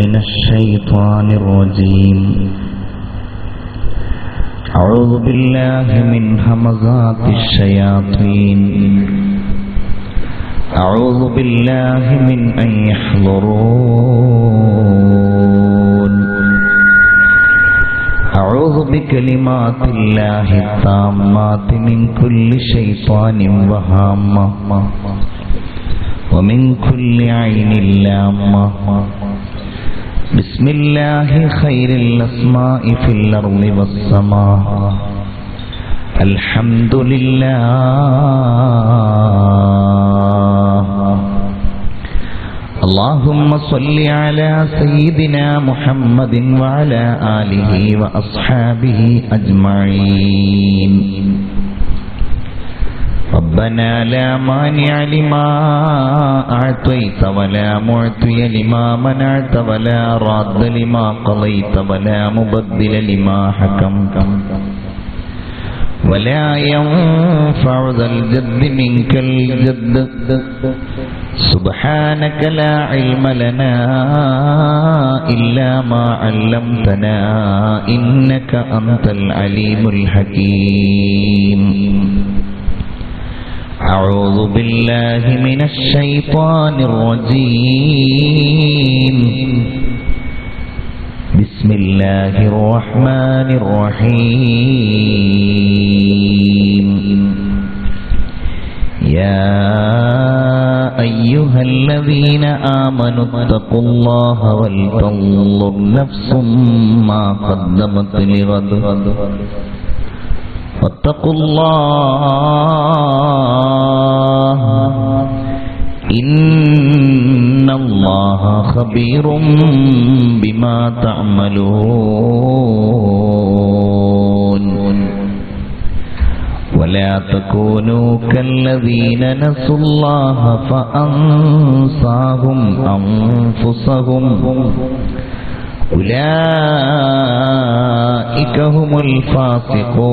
من الشيطان الرجيم. أعوذ بالله من همزات الشياطين. أعوذ بالله من أن يحضرون. أعوذ بكلمات الله التامات من كل شيطان وهامة ومن كل عين لامة. بسم الله خير الأسماء في الأرض والسماء. الحمد لله. اللهم صل على سيدنا محمد وعلى آله وأصحابه أجمعين. ربنا لا مانع لما أعطيت ولا معطي لما منعت ولا راد لما قضيت ولا مبدل لما حكمت ولا ينفع ذا الجد منك الجد. سبحانك لا علم لنا إلا ما علمتنا إنك أنت العليم الحكيم. أعوذ بالله من الشيطان الرجيم. بسم الله الرحمن الرحيم. يا أيها الذين آمنوا اتقوا الله ولتنظر نفس ما قدمت لغد واتقوا الله إن الله خبير بما تعملون. ولا تكونوا كالذين نسوا الله فأنساهم أنفسهم أولئك هم الفاسقون.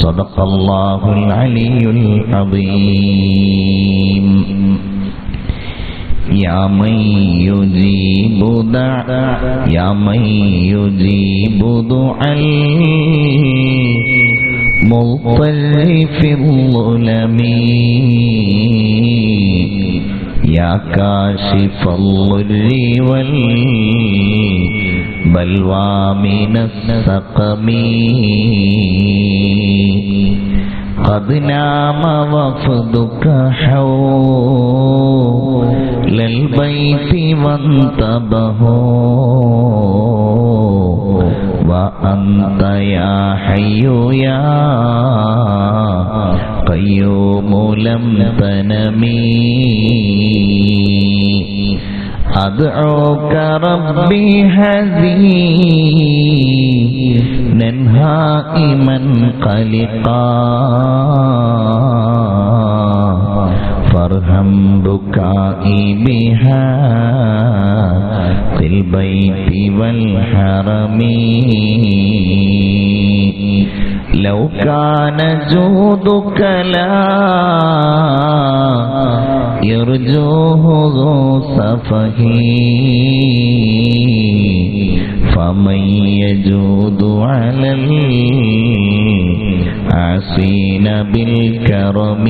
صدق الله العلي العظيم. يا من يجيب دعاء المضطر في الظلم. يا كاشف الضر والبلوى من السقم. قد نام وفدك حول البيت وانتبهوا وأنت يا حي يا قيوم لم تنمي. أدعوك ربي حزينا هائما قلقا فارحم بكائي بها في البيت والحرم. لو كان جودك لا يرجوه ذو سفه فمن يجود على العاصين بالكرم.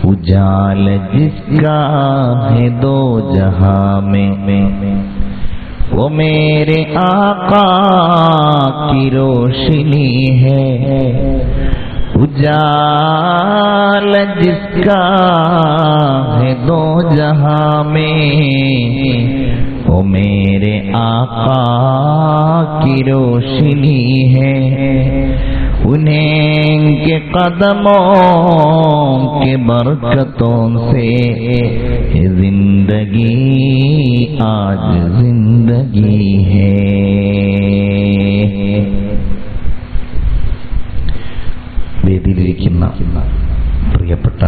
उजाल जिसका है दो जहां में वो मेरे आका की रोशनी है. उजाल जिसका है दो जहां में वो मेरे आका की रोशनी है. उन्हें के कदमों के बरकतों से जिंदगी आज जिंदगी है. വേദിയിലിരിക്കുന്ന പ്രിയപ്പെട്ട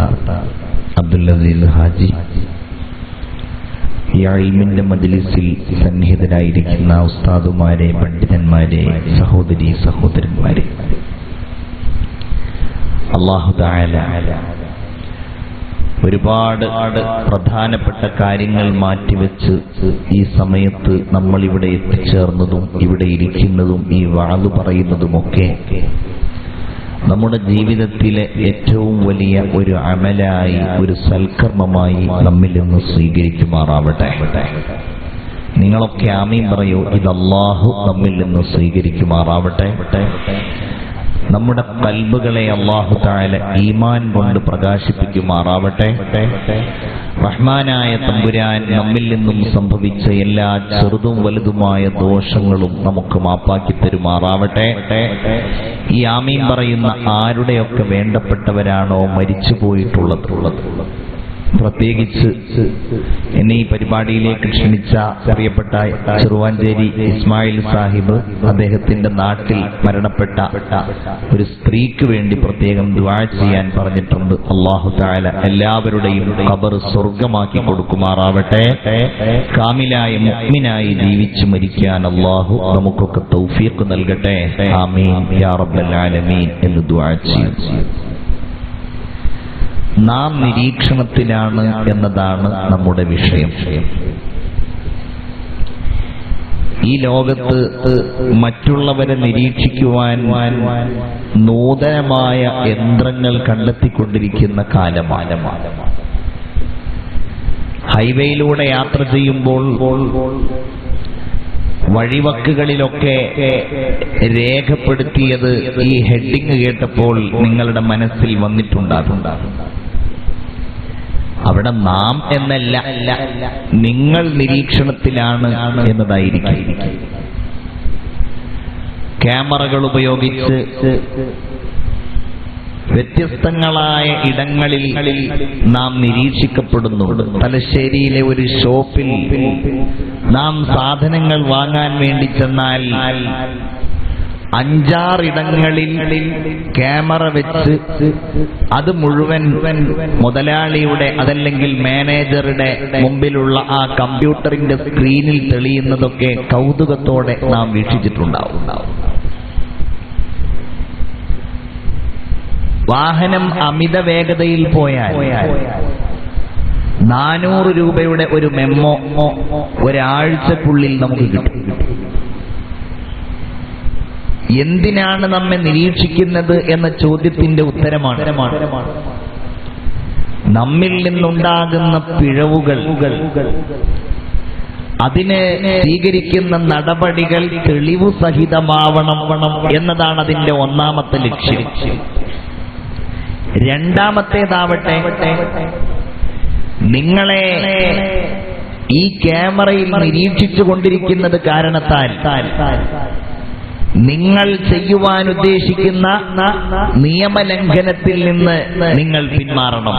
അബ്ദുൽ അസീസ് ഹാജി, ഈ ഇൽമിന്റെ മജ്ലിസിൽ സന്നിഹിതരായിരിക്കുന്ന ഉസ്താദുമാരെ, പണ്ഡിതന്മാരെ, സഹോദരി സഹോദരന്മാരെ, അല്ലാഹു തആല ഒരുപാട് പ്രധാനപ്പെട്ട കാര്യങ്ങൾ മാറ്റിവെച്ച് ഈ സമയത്ത് നമ്മൾ ഇവിടെ എത്തിച്ചേർന്നതും ഇവിടെ ഇരിക്കുന്നതും ഈ വഅദ് പറയുന്നതുമൊക്കെ നമ്മുടെ ജീവിതത്തിലെ ഏറ്റവും വലിയ ഒരു അമലായി, ഒരു സൽക്കർമ്മമായി നമ്മിൽ നിന്ന് സ്വീകരിക്കുമാറാവട്ടെ. നിങ്ങളൊക്കെ ആമീൻ പറയൂ. ഇത് അല്ലാഹു നമ്മിൽ നിന്ന് സ്വീകരിക്കുമാറാവട്ടെ. നമ്മുടെ ഖൽബുകളെ അല്ലാഹു തആല ഈമാൻ കൊണ്ട് പ്രകാശിപ്പിക്കുമാറാവട്ടെ. റഹ്മാനായ തമ്പുരാൻ നമ്മിൽ നിന്നും സംഭവിച്ച എല്ലാ ചെറുതും വലുതുമായ ദോഷങ്ങളും നമുക്ക് മാപ്പാക്കി തരുമാറാവട്ടെ. ഈ ആമീൻ പറയുന്ന ആരുടെയൊക്കെ വേണ്ടപ്പെട്ടവരാണോ മരിച്ചു പോയിട്ടുള്ളത്, പ്രത്യേകിച്ച് എന്നെ ഈ പരിപാടിയിലേക്ക് ക്ഷണിച്ച പ്രിയപ്പെട്ട ചെറുവാഞ്ചേരി ഇസ്മായിൽ സാഹിബ്, അദ്ദേഹത്തിന്റെ നാട്ടിൽ മരണപ്പെട്ട ഒരു സ്ത്രീക്ക് വേണ്ടി പ്രത്യേകം ദുആ ചെയ്യാൻ പറഞ്ഞിട്ടുണ്ട്. അല്ലാഹു തആല എല്ലാവരുടെയും ഖബർ സ്വർഗ്ഗമാക്കി കൊടുക്കുമാറാവട്ടെ. കാമിലായ മുഅ്മിനായി ജീവിച്ചു മരിക്കാൻ അല്ലാഹു നമുക്കൊക്കെ തൗഫീഖ് നൽകട്ടെ. ആമീൻ യാ റബ്ബൽ ആലമീൻ എന്ന് ദുആ ചെയ്യും. നാം നിരീക്ഷണത്തിലാണ് എന്നതാണ് നമ്മുടെ വിഷയം. ഈ ലോകത്ത് മറ്റുള്ളവരെ നിരീക്ഷിക്കുവാൻ നൂതനമായ യന്ത്രങ്ങൾ കണ്ടെത്തിക്കൊണ്ടിരിക്കുന്ന കാലമാണ്. ഹൈവേയിലൂടെ യാത്ര ചെയ്യുമ്പോൾ വഴിവക്കുകളിലൊക്കെ രേഖപ്പെടുത്തിയത് ഈ ഹെഡിങ് കേട്ടപ്പോൾ നിങ്ങളുടെ മനസ്സിൽ വന്നിട്ടുണ്ടാകും. അവിടെ നാം എന്നല്ല, നിങ്ങൾ നിരീക്ഷണത്തിലാണ് എന്നതായിരിക്കും. ക്യാമറകൾ ഉപയോഗിച്ച് വ്യത്യസ്തങ്ങളായ ഇടങ്ങളിൽ നാം നിരീക്ഷിക്കപ്പെടുന്നുണ്ട്. തലശ്ശേരിയിലെ ഒരു ഷോപ്പിൽ നാം സാധനങ്ങൾ വാങ്ങാൻ വേണ്ടി ചെന്നാൽ 5-6 ഇടങ്ങളിൽ ക്യാമറ വെച്ച് അത് മുഴുവൻ മുതലാളിയുടെ അതല്ലെങ്കിൽ മാനേജറുടെ മുമ്പിലുള്ള ആ കമ്പ്യൂട്ടറിന്റെ സ്ക്രീനിൽ തെളിയുന്നതൊക്കെ കൗതുകത്തോടെ നാം വീക്ഷിച്ചിട്ടുണ്ടാവും. വാഹനം അമിത വേഗതയിൽ പോയാൽ 400 രൂപയുടെ ഒരു മെമ്മോ ഒരാഴ്ചക്കുള്ളിൽ നമുക്ക് കിട്ടും. എന്തിനാണ് നമ്മെ നിരീക്ഷിക്കുന്നത് എന്ന ചോദ്യത്തിന്റെ ഉത്തരമാണ് നമ്മിൽ നിന്നുണ്ടാകുന്ന പിഴവുകൾ, അതിന് സ്വീകരിക്കുന്ന നടപടികൾ തെളിവു സഹിതമാവണം എന്നതാണ് അതിന്റെ ഒന്നാമത്തെ ലക്ഷ്യം. രണ്ടാമത്തേതാവട്ടെ, നിങ്ങളെ ഈ ക്യാമറയിൽ നിരീക്ഷിച്ചു കൊണ്ടിരിക്കുന്നത് കാരണത്താൽ നിങ്ങൾ ചെയ്യുവാൻ ഉദ്ദേശിക്കുന്ന നിയമലംഘനത്തിൽ നിന്ന് നിങ്ങൾ പിന്മാറണം.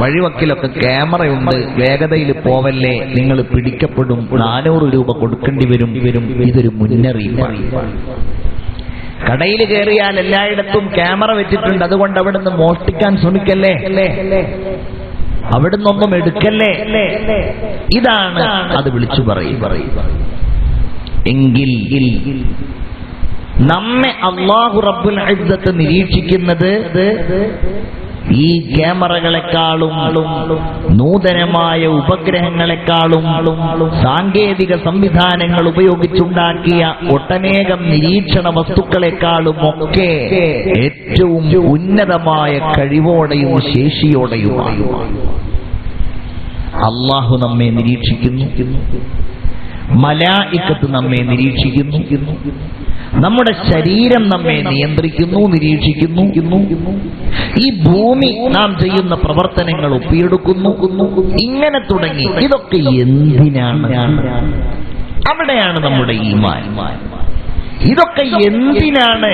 വഴിവക്കിലൊക്കെ ക്യാമറയുണ്ട്, വേഗതയിൽ പോവല്ലേ, നിങ്ങൾ പിടിക്കപ്പെടും, 400 രൂപ കൊടുക്കേണ്ടി വരും. ഇതൊരു മുന്നറിയിപ്പാണ്. കടയിൽ കയറിയാൽ എല്ലായിടത്തും ക്യാമറ വെച്ചിട്ടുണ്ട്, അതുകൊണ്ട് അവിടുന്ന് മോഷ്ടിക്കാൻ ശ്രമിക്കല്ലേ, അവിടുന്നൊന്നും എടുക്കല്ലേ, ഇതാണ് അത് വിളിച്ചു പറയും. എങ്കിൽ നമ്മെ അല്ലാഹു റബ്ബുൽ ഇസ്സത്ത് നിരീക്ഷിക്കുന്നത് ഈ ക്യാമറകളെക്കാളും നൂതനമായ ഉപഗ്രഹങ്ങളെക്കാളും സാങ്കേതിക സംവിധാനങ്ങൾ ഉപയോഗിച്ചുണ്ടാക്കിയ ഒട്ടനേകം നിരീക്ഷണ വസ്തുക്കളെക്കാളും ഒക്കെ ഏറ്റവും ഉന്നതമായ കഴിവോടെയും ശേഷിയോടെയുമാണ് അല്ലാഹു നമ്മെ നിരീക്ഷിക്കുന്നു. മലായികത്ത് നമ്മെ നിരീക്ഷിക്കുന്നു. നമ്മുടെ ശരീരം നമ്മെ നിയന്ത്രിക്കുന്നു, നിരീക്ഷിക്കുന്നു. ഈ ഭൂമി നാം ചെയ്യുന്ന പ്രവർത്തനങ്ങൾ ഒപ്പിയെടുക്കുന്നു. ഇങ്ങനെ തുടങ്ങി ഇതൊക്കെ എന്തിനാണ്? അവിടെയാണ് നമ്മുടെ ഈമാൻ. ഇതൊക്കെ എന്തിനാണ്?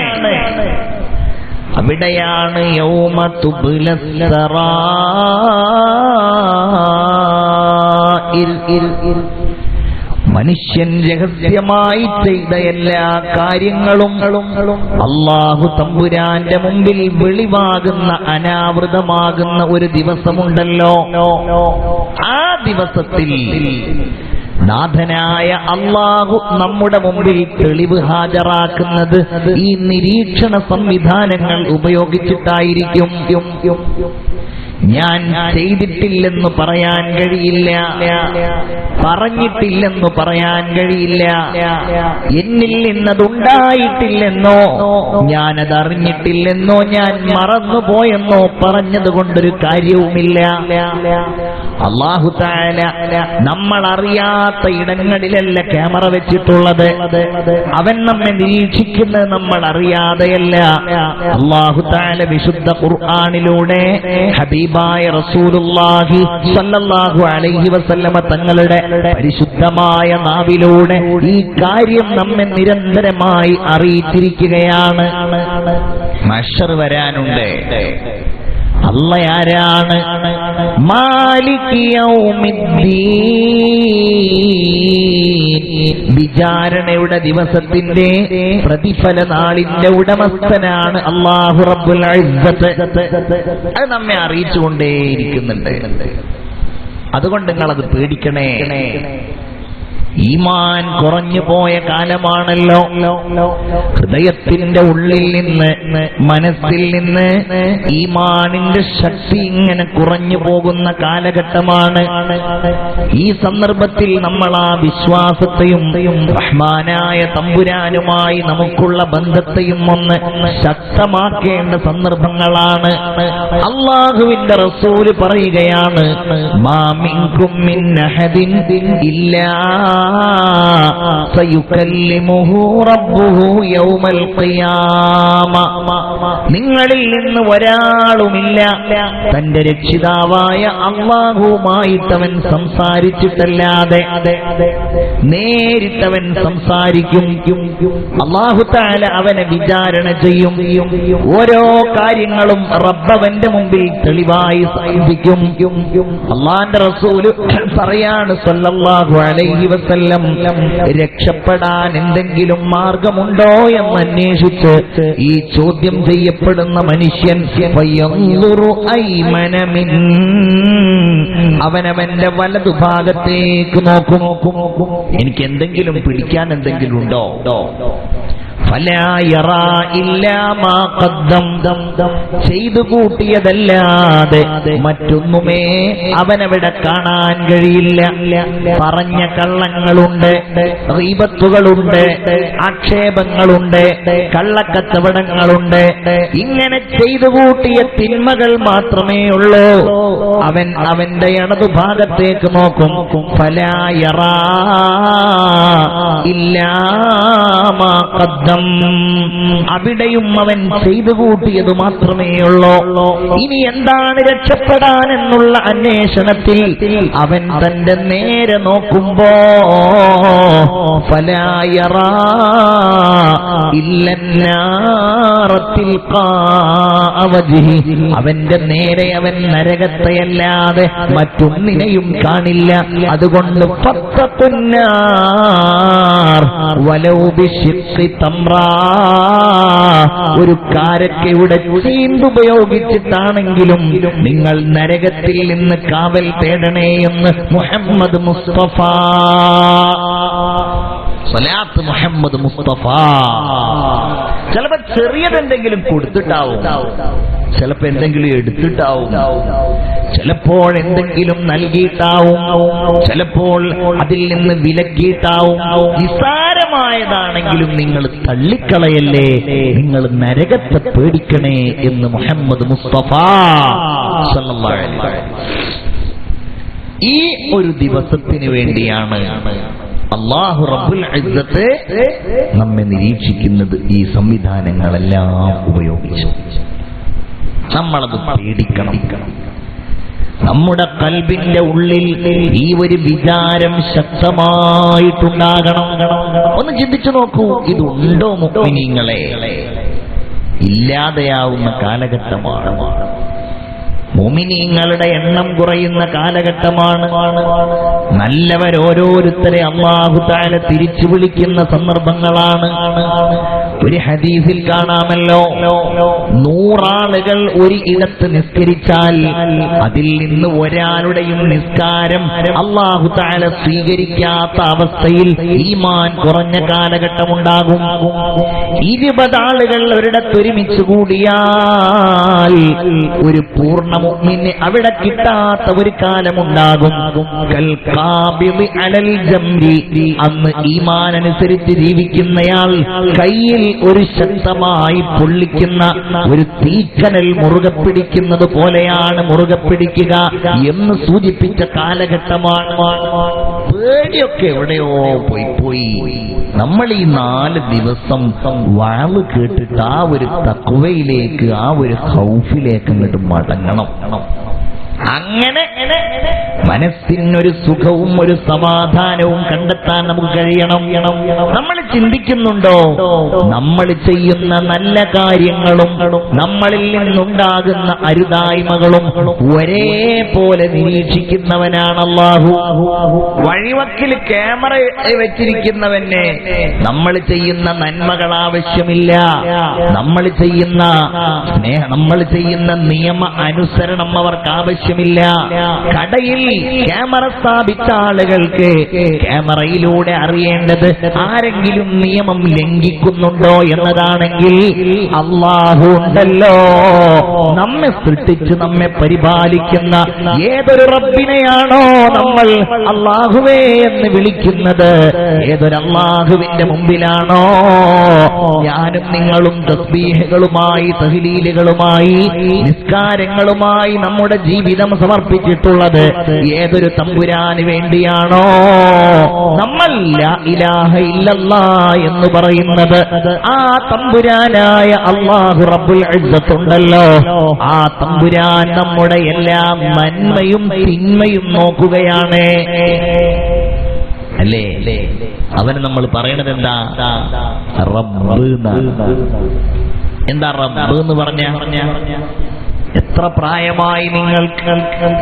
അവിടെയാണ് യൗമ തുബ്ലസ് സറായിർ. മനുഷ്യൻ രഹസ്യമായി ചെയ്ത എല്ലാ കാര്യങ്ങളും അല്ലാഹു തമ്പുരാന്റെ മുമ്പിൽ വെളിവാകുന്ന, അനാവൃതമാകുന്ന ഒരു ദിവസമുണ്ടല്ലോ. ആ ദിവസത്തിൽ നാഥനായ അല്ലാഹു നമ്മുടെ മുമ്പിൽ തെളിവ് ഹാജരാക്കുന്നത് ഈ നിരീക്ഷണ സംവിധാനങ്ങൾ ഉപയോഗിച്ചിട്ടായിരിക്കും. ഞാൻ ചെയ്തിട്ടില്ലെന്ന് പറയാൻ കഴിയില്ല, പറഞ്ഞിട്ടില്ലെന്ന് പറയാൻ കഴിയില്ല, എന്നിൽ നിന്നതുണ്ടായിട്ടില്ലെന്നോ ഞാനതറിഞ്ഞിട്ടില്ലെന്നോ ഞാൻ മറന്നുപോയെന്നോ പറഞ്ഞതുകൊണ്ടൊരു കാര്യവുമില്ല. അല്ലാഹു തആല നമ്മൾ അറിയാത്ത ഇടങ്ങളിലല്ല ക്യാമറ വെച്ചിട്ടുള്ളത്. അവൻ നമ്മെ നിരീക്ഷിക്കുന്നത് നമ്മൾ അറിയാതെയല്ല. അല്ലാഹു തആല വിശുദ്ധ ഖുർആനിലൂടെ ഹബീബായ റസൂലുള്ളാഹി സ്വല്ലല്ലാഹു അലൈഹി വസല്ലമ തങ്ങളുടെ പരിശുദ്ധമായ നാവിലൂടെ ഈ കാര്യം നമ്മെ നിരന്തരമായി അറിയിച്ചിരിക്കുകയാണ്. മഹ്ശർ വരാനുണ്ട്. അല്ലാഹ് ആരാണ്? മാലിക് യൗമിദ്ദീൻ, വിചാരണയുടെ ദിവസത്തിന്റെ പ്രതിഫല നാളിന്റെ ഉടമസ്ഥനാണ് അല്ലാഹു റബ്ബുൽ ഇസ്സത്ത്. അത് നമ്മെ അറിയിച്ചുകൊണ്ടേയിരിക്കുന്നുണ്ട്. അതുകൊണ്ട് നിങ്ങളത് പേടിക്കണേ. ഈമാൻ കുറഞ്ഞു പോയ കാലമാണല്ലോ. ഹൃദയത്തിന്റെ ഉള്ളിൽ നിന്ന്, മനസ്സിൽ നിന്ന് ഈമാനിന്റെ ശക്തി ഇങ്ങനെ കുറഞ്ഞു പോകുന്ന കാലഘട്ടമാണ്. ഈ സന്ദർഭത്തിൽ നമ്മൾ ആ വിശ്വാസത്തെയും റഹ്മാനായ തമ്പുരാനുമായി നമുക്കുള്ള ബന്ധത്തെയും ഒന്ന് ശക്തമാക്കേണ്ട സന്ദർഭങ്ങളാണ്. അല്ലാഹുവിന്റെ റസൂല് പറയുകയാണ്, മാ മിൻകും മിൻ അഹദിൻ ഇല്ലാ സയുകല്ലിമുഹു റബ്ബുഹു യൗമൽ ഖിയാമ. നിങ്ങളിൽ നിന്ന് ഒരാളുമില്ല തന്റെ രക്ഷിതാവായ അല്ലാഹുവുമായിട്ടവൻ സംസാരിച്ചിട്ടല്ലാതെ നേരിട്ടവൻ സംസാരിക്കും. അല്ലാഹു തആല അവനെ വിചാരണ ചെയ്യും. ഓരോ കാര്യങ്ങളും റബ്ബവന്റെ മുമ്പിൽ തെളിവായി സാധിക്കും. അല്ലാഹുവിന്റെ റസൂല് പറയാണ് സ്വല്ലല്ലാഹു അലൈഹി വസല്ലം, രക്ഷപ്പെടാൻ എന്തെങ്കിലും മാർഗമുണ്ടോ എന്ന് അന്വേഷിച്ച് ഈ ചോദ്യം ചെയ്യപ്പെടുന്ന മനുഷ്യൻ അവനവന്റെ വലതുഭാഗത്തേക്ക് നോക്കും. എനിക്ക് എന്തെങ്കിലും പിടിക്കാൻ എന്തെങ്കിലും ഉണ്ടോ? ചെയ്തു കൂട്ടിയതല്ലാതെ മറ്റൊന്നുമേ അവനവിടെ കാണാൻ കഴിയില്ല. പറഞ്ഞ കള്ളങ്ങളുണ്ട്, ഗീബത്തുകളുണ്ട്, ആക്ഷേപങ്ങളുണ്ട്, കള്ളക്കച്ചവടങ്ങളുണ്ട്. ഇങ്ങനെ ചെയ്തു കൂട്ടിയ തിന്മകൾ മാത്രമേ ഉള്ളൂ. അവൻ അവന്റെ ഇടതുഭാഗത്തേക്ക് നോക്കും. ഫലായറാ ഇല്ലാ മാ ഖദ്ദം, അവിടെയും അവൻ ചെയ്തു കൂട്ടിയത് മാത്രമേ ഉള്ളൂ. ഇനി എന്താണ് രക്ഷപ്പെടാൻ എന്നുള്ള അന്വേഷണത്തിൽ അവൻ തന്റെ നേരെ നോക്കുമ്പോ ഫലായറാ ഇല്ലന്നാറത്തിൽ ഖാവജിഹി, അവന്റെ നേരെ അവൻ നരകത്തെയല്ലാതെ മറ്റൊന്നിനെയും കാണില്ല. അതുകൊണ്ട് ഫത്തഖുന്നാർ വലൗ ബിശിഖ്ഖി തംറ, ഒരു കാരക്കയുടെ ചീണ്ടുപയോഗിച്ചിട്ടാണെങ്കിലും നിങ്ങൾ നരകത്തിൽ നിന്ന് കാവൽ തേടണേ എന്ന് മുഹമ്മദ് മുസ്തഫ സ്വലാത്ത് മുഹമ്മദ് മുസ്തഫ. ചിലപ്പോ ചെറിയതെന്തെങ്കിലും കൊടുത്തിട്ടാവും, ചിലപ്പോ എന്തെങ്കിലും എടുത്തിട്ടാവും, ചിലപ്പോൾ എന്തെങ്കിലും നൽകിയിട്ടാവും, ചിലപ്പോൾ അതിൽ നിന്ന് വിലക്കിയിട്ടാവും. നിസ്സാരമായതാണെങ്കിലും നിങ്ങൾ തള്ളിക്കളയല്ലേ, നിങ്ങൾ നരകത്തെ പേടിക്കണേ എന്ന് മുഹമ്മദ് മുസ്തഫ സല്ലല്ലാഹു അലൈഹി വസല്ലം. ഈ ഒരു ദിവസത്തിന് വേണ്ടിയാണ് അല്ലാഹു റബ്ബുൽ ഇസ്സത്ത് നമ്മെ നിരീക്ഷിക്കുന്നത്. ഈ സംവിധാനങ്ങളെല്ലാം ഉപയോഗിച്ചു നമ്മളത് പേടിക്കണം. നമ്മുടെ ഖൽബിന്റെ ഉള്ളിൽ ഈ ഒരു വിചാരം ശക്തമായിട്ടുണ്ടാകണം. ഒന്ന് ചിന്തിച്ചു നോക്കൂ, ഇതുണ്ടോ മുഅ്മിനീങ്ങളെ? ഇല്ലാതെയാവുന്ന കാലഘട്ടമാണ്. മുഅ്മിനീങ്ങളുടെ എണ്ണം കുറയുന്ന കാലഘട്ടമാണ്. നല്ലവരോരോരുത്തരെ അല്ലാഹു തആല തിരിച്ചു വിളിക്കുന്ന സന്ദർഭങ്ങളാണ്. ഒരു ഹദീസിൽ കാണാമല്ലോ, 100 ആളുകൾ ഒരു ഇടത്ത് നിസ്കരിച്ചാൽ അതിൽ നിന്ന് ഒരാളുടെയും നിസ്കാരം അല്ലാഹു തആല സ്വീകരിക്കാത്ത അവസ്ഥയിൽ ഈമാൻ കുറഞ്ഞ കാലഘട്ടമുണ്ടാകും. 20 ആളുകൾ ഒരിടത്ത് ഒരുമിച്ച് കൂടിയാൽ ഒരു പൂർണ്ണ മുഅ്മിന് അവിടെ കിട്ടാത്ത ഒരു കാലമുണ്ടാകും. കൽ ഖാബിദി അലൽ ജംരി, അന്ന് ഈമാൻ അനുസരിച്ച് ജീവിക്കുന്നയാൾ കയ്യിൽ ഒരു ശക്തമായി പൊള്ളിക്കുന്ന ഒരു തീക്കനൽ മുറുകെ പിടിക്കുന്നത് പോലെയാണ് മുറുകെ പിടിക്കുക എന്ന് സൂചിപ്പിച്ച കാലഘട്ടമാണ്. പേടിയൊക്കെ എവിടെയോ പോയി. നമ്മൾ ഈ 4 ദിവസം വാള് കേട്ടിട്ട് ആ ഒരു തഖ്വയിലേക്ക്, ആ ഒരു ഖൗഫിലേക്ക് അങ്ങോട്ട് മടങ്ങണം. അങ്ങനെ മനസ്സിനൊരു സുഖവും ഒരു സമാധാനവും കണ്ടെത്താൻ നമുക്ക് കഴിയണം. നമ്മൾ ചിന്തിക്കുന്നുണ്ടോ, നമ്മൾ ചെയ്യുന്ന നല്ല കാര്യങ്ങളും നമ്മളിൽ നിന്നുണ്ടാകുന്ന അരുതായ്മകളും ഒരേപോലെ നിരീക്ഷിക്കുന്നവനാണ് അല്ലാഹു. വഴിവക്കിൽ ക്യാമറ വെച്ചിരിക്കുന്നവന് നമ്മൾ ചെയ്യുന്ന നന്മകൾ ആവശ്യമില്ല. നമ്മൾ ചെയ്യുന്ന നിയമ അനുസരണം അവർക്ക് ആവശ്യമില്ല. കടയിൽ ക്യാമറ സ്ഥാപിച്ച ആളുകൾക്ക് ക്യാമറയിലൂടെ അറിയേണ്ടത് ആരെങ്കിലും നിയമം ലംഘിക്കുന്നുണ്ടോ എന്നതാണെങ്കിൽ അല്ലാഹു ഉണ്ടല്ലോ, നമ്മെ സൃഷ്ടിച്ച് നമ്മെ പരിപാലിക്കുന്ന ഏതൊരു റബ്ബിനെയാണോ നമ്മൾ അല്ലാഹുവേ എന്ന് വിളിക്കുന്നത്, ഏതൊരു അല്ലാഹുവിന്റെ മുമ്പിലാണോ ഞാനും നിങ്ങളും തസ്ബീഹുകളുമായി, തഹ്ലീലുകളുമായി, നിസ്കാരങ്ങളുമായി നമ്മുടെ ജീവിതം സമർപ്പിച്ചിട്ടുള്ളത്, ഏതൊരു തമ്പുരാന് വേണ്ടിയാണോ നമ്മൾ ലാ ഇലാഹ ഇല്ലല്ലാഹ് എന്ന് പറയുന്നത്, ആ തമ്പുരാനായ അല്ലാഹു റബ്ബുൽ ഇസ്സത്ത് ഉണ്ടല്ലോ, ആ തമ്പുരാൻ നമ്മുടെ എല്ലാ നന്മയും തിന്മയും നോക്കുകയാണ്. അല്ലേ? അവന് നമ്മൾ പറയണത് എന്താ? റബ്ബ്. എന്താ റബ്ബ് എന്ന് പറഞ്ഞ? എത്ര പ്രായമായി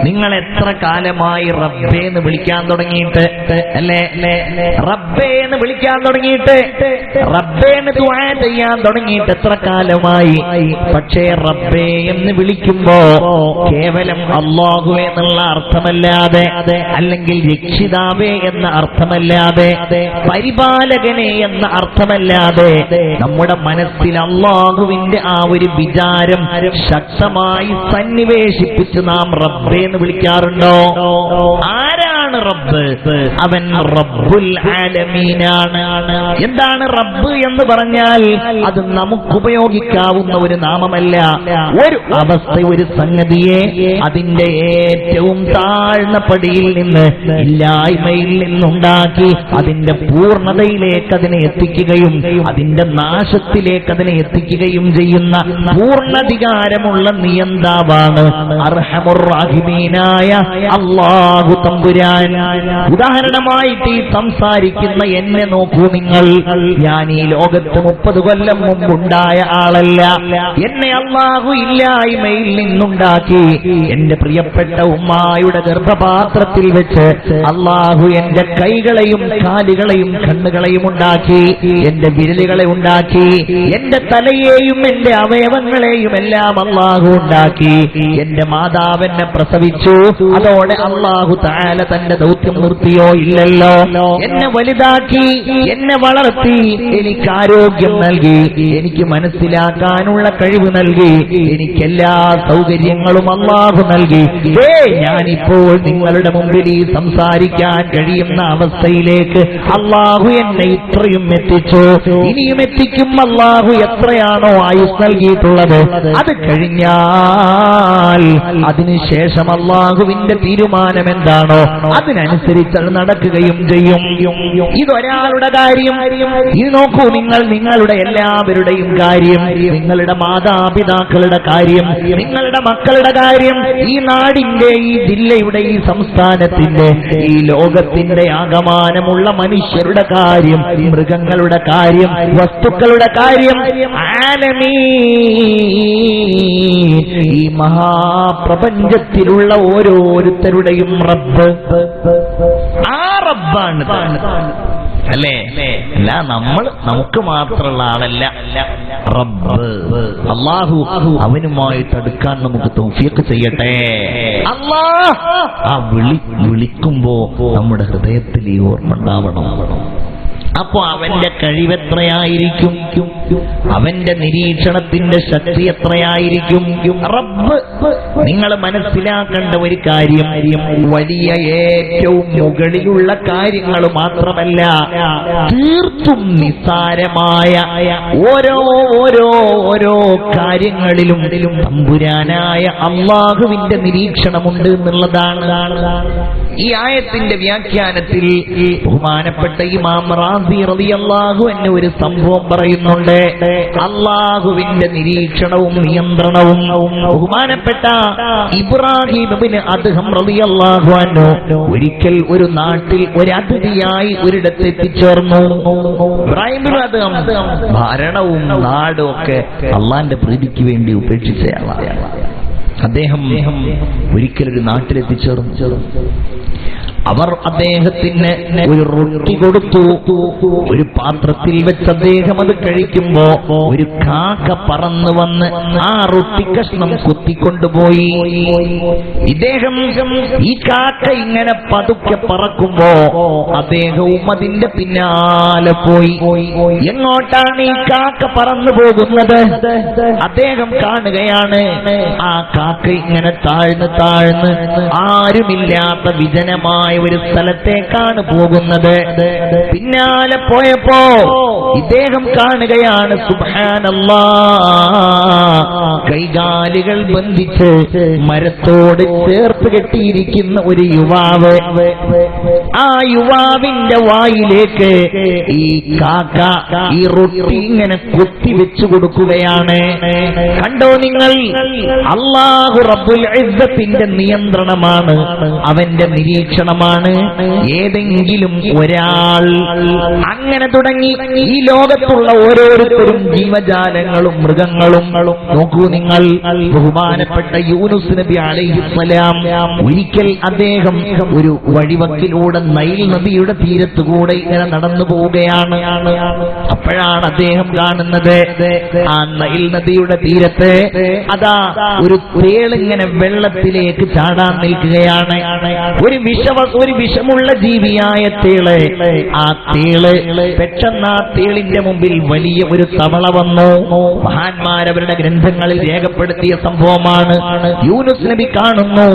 നിങ്ങൾ എത്ര കാലമായി റബ്ബേ എന്ന് വിളിക്കാൻ തുടങ്ങിയിട്ട്? അല്ലേ? റബ്ബേ എന്ന് വിളിക്കാൻ തുടങ്ങിയിട്ട്, റബ്ബേ എന്ന് ദുആ ചെയ്യാൻ തുടങ്ങിയിട്ട് എത്ര കാലമായി? പക്ഷേ റബ്ബേ എന്ന് വിളിക്കുമ്പോ കേവലം അല്ലാഹു എന്നുള്ള അർത്ഥമല്ലാതെ, അല്ലെങ്കിൽ രക്ഷിതാവേ എന്ന അർത്ഥമല്ലാതെ, പരിപാലകനെ എന്ന അർത്ഥമല്ലാതെ നമ്മുടെ മനസ്സിൽ അല്ലാഹുവിന്റെ ആ ഒരു വിചാരം ശക്തമായി സന്നിവേശിപ്പിച്ച് നാം റബ്ബേ എന്ന് വിളിക്കാറുണ്ടോ? ആരാണ് റബ്ബ്? അവൻ റബ്ബുൽ ആലമീനാണ്. എന്താണ് റബ്ബ് എന്ന് പറഞ്ഞാൽ? അത് നമുക്ക് ഉപയോഗിക്കാവുന്ന ഒരു നാമമല്ല. ഒരു അവസ്ഥ, ഒരു സംഗതിയെ അതിന്റെ ഏറ്റവും താഴ്ന്ന പടിയിൽ നിന്ന്, ഇല്ലായ്മയിൽ നിന്നുണ്ടാക്കി അതിന്റെ പൂർണ്ണതയിലേക്ക് അതിനെ എത്തിക്കുകയും അതിന്റെ നാശത്തിലേക്ക് അതിനെ എത്തിക്കുകയും ചെയ്യുന്ന പൂർണ്ണാധികാരമുള്ള നിയന്താവാണ് അർഹമുർ റഹീമീനായ അല്ലാഹു തമ്പുരാൻ. ഉദാഹരണമായിട്ട് ഈ സംസാരിക്കുന്ന എന്നെ നോക്കൂ നിങ്ങൾ. ഞാൻ ഈ ലോകത്ത് 30 കൊല്ലം മുമ്പുണ്ടായ ആളല്ല. എന്നെ അല്ലാഹു ഇല്ലായ്മയിൽ നിന്നുണ്ടാക്കി. എന്റെ പ്രിയപ്പെട്ട ഉമ്മായുടെ ഗർഭപാത്രത്തിൽ വെച്ച് അല്ലാഹു എന്റെ കൈകളെയും കാലുകളെയും കണ്ണുകളെയും ഉണ്ടാക്കി, എന്റെ വിരലുകളെ ഉണ്ടാക്കി, എന്റെ തലയെയും എന്റെ അവയവങ്ങളെയും എല്ലാം അല്ലാഹു ഉണ്ടാക്കി. എന്റെ മാതാവെന്നെ പ്രസവിച്ചു. അതോടെ അല്ലാഹു തആല തന്റെ ദൗത്യം നിർത്തിയോ? ഇല്ലല്ലോ. എന്നെ വലുതാക്കി, എന്നെ വളർത്തി, എനിക്ക് ആരോഗ്യം നൽകി, എനിക്ക് മനസ്സിലാക്കാനുള്ള കഴിവ് നൽകി, എനിക്കെല്ലാ സൗകര്യങ്ങളും അല്ലാഹു നൽകി. ഞാനിപ്പോൾ നിങ്ങളുടെ മുമ്പിൽ ഈ സംസാരിക്കാൻ കഴിയുന്ന അവസ്ഥയിലേക്ക് അല്ലാഹു എന്നെ ഇത്രയും എത്തിച്ചു. ഇനിയും എത്തിക്കും. അല്ലാഹു എത്രയാണോ ആയുസ് നൽകിയിട്ടുള്ളത്, അത് കഴിഞ്ഞാൽ അതിനുശേഷം അല്ലാഹുവിന്റെ തീരുമാനം എന്താണോ അതിനനുസരിച്ച് അത് നടക്കുകയും ചെയ്യും. ഇതൊരാളുടെ കാര്യം. ഇത് നോക്കൂ നിങ്ങൾ, നിങ്ങളുടെ എല്ലാവരുടെയും കാര്യം, നിങ്ങളുടെ മാതാപിതാക്കളുടെ കാര്യം, നിങ്ങളുടെ മക്കളുടെ കാര്യം, ഈ നാടിന്റെ, ഈ ജില്ലയുടെ, ഈ സംസ്ഥാനത്തിന്റെ, ഈ ലോകത്തിന്റെ ആകമാനമുള്ള മനുഷ്യരുടെ കാര്യം, മൃഗങ്ങളുടെ കാര്യം, വസ്തുക്കളുടെ കാര്യം, ഈ മഹാപ്രപഞ്ചത്തിലുള്ള ഓരോരുത്തരുടെയും റബ്ബ്, ആ റബ്ബാണ്. അല്ലേ? അല്ല, നമുക്ക് മാത്രമുള്ള ആളല്ല റബ്ബ്. അല്ലാഹു അവനുമായിട്ട് അടുക്കാൻ നമുക്ക് തൗഫീഖ് ചെയ്യട്ടെ. അല്ലാഹ് ആ വിളിക്കുമ്പോ നമ്മുടെ ഹൃദയത്തിൽ ഈ ഓർമ്മ ഉണ്ടാവണം. അപ്പോ അവന്റെ കഴിവെത്രയായിരിക്കും, അവന്റെ നിരീക്ഷണത്തിന്റെ ശക്തി എത്രയായിരിക്കും. റബ്ബ് നിങ്ങൾ മനസ്സിലാക്കേണ്ട ഒരു കാര്യം, വലിയ ഏറ്റവും മുകളിലുള്ള കാര്യങ്ങൾ മാത്രമല്ല, തീർത്തും നിസ്സാരമായ ഓരോ കാര്യങ്ങളിലും തമ്പുരാനായ അല്ലാഹുവിന്റെ നിരീക്ഷണമുണ്ട് എന്നുള്ളതാണ്. ഈ ആയത്തിന്റെ വ്യാഖ്യാനത്തിൽ ബഹുമാനപ്പെട്ട ഇമാം റാസി റളിയല്ലാഹു അൻഹു ഒരു സംഭവം പറയുന്നുണ്ട്. അല്ലാഹുവിന്റെ നിരീക്ഷണവും നിയന്ത്രണവും ബഹുമാനപ്പെട്ട ഇബ്രാഹിം ഇബ്നു അദ്ഹം റളിയല്ലാഹു അൻഹു ഒരിക്കൽ ഒരു നാട്ടിൽ ഒരു അതിഥിയായി ഒരിടത്ത് എത്തിച്ചേർന്നു. ഇബ്രാഹിം ഇബ്നു അദ്ഹം ഭരണവും നാടും ഒക്കെ അള്ളാന്റെ പ്രീതിക്ക് വേണ്ടി ഉപേക്ഷിച്ചയാളാണ്. അദ്ദേഹം ഒരിക്കലൊരു നാട്ടിലെത്തിച്ചേർന്നു. അവർ അദ്ദേഹത്തിന് ഒരു റൊട്ടി കൊടുത്തു. ഒരു പാത്രത്തിൽ വെച്ച് അദ്ദേഹം അത് കഴിക്കുമ്പോ ഒരു കാക്ക പറന്നു വന്ന് ആ റൊട്ടി കഷ്ണം കുത്തിക്കൊണ്ടുപോയി. ഇദ്ദേഹം ഈ കാക്ക ഇങ്ങനെ പതുക്കെ പറക്കുമ്പോ അദ്ദേഹവും അതിന്റെ പിന്നാലെ പോയി. എങ്ങോട്ടാണ് ഈ കാക്ക പറന്നു പോകുന്നത്? അദ്ദേഹം കാണുകയാണ് ആ കാക്ക ഇങ്ങനെ താഴ്ന്ന് ആരുമില്ലാത്ത വിജനമായ ഒരു സ്ഥലത്തേക്കാണ് പോകുന്നത്. പിന്നാലെ പോയപ്പോ ഇദ്ദേഹം കാണുകയാണ്, സുബ്ഹാനല്ലാഹ്, കൈകാലുകൾ ബന്ധിച്ച് മരത്തോട് ചേർത്ത് കെട്ടിയിരിക്കുന്ന ഒരു യുവാവ്. ആ യുവാവിന്റെ വായിലേക്ക് ഈ കാക്ക ഈ റൊട്ടി ഇങ്ങനെ കുത്തിവെച്ചു കൊടുക്കുകയാണ്. കണ്ടോ നിങ്ങൾ, അല്ലാഹു റബ്ബുൽ ഇസ്സത്തിന്റെ നിയന്ത്രണമാണ്, അവന്റെ നിരീക്ഷണമാണ്. ഏതെങ്കിലും ഒരാൾ അങ്ങനെ തുടങ്ങി ഈ ലോകത്തുള്ള ഓരോരുത്തരും ജീവജാലങ്ങളും മൃഗങ്ങളും നോക്കൂ നിങ്ങൾ. ബഹുമാനപ്പെട്ട യൂനുസ് നബി അലൈഹിസ്സലാം ഒരിക്കൽ അദ്ദേഹം ഒരു വഴിവക്കിലൂടെ നൈൽ നദിയുടെ തീരത്തുകൂടെ ഇങ്ങനെ നടന്നു പോവുകയാണ്. അപ്പോഴാണ് അദ്ദേഹം കാണുന്നത് ആ നൈൽ നദിയുടെ തീരത്ത് അതാ ഒരു തേളിങ്ങനെ വെള്ളത്തിലേക്ക് ചാടാൻ നിൽക്കുകയാണ്. ഒരു വിഷമുള്ള ജീവിയായ തേള്. ആ തേള് പെട്ടെന്ന് ആ തേളിന്റെ മുമ്പിൽ വലിയ ഒരു തവള വന്നു. മഹാന്മാരവരുടെ ഗ്രന്ഥങ്ങളിൽ രേഖപ്പെടുത്തിയ സംഭവമാണ്. യൂനുസ് നബി കാണുന്നു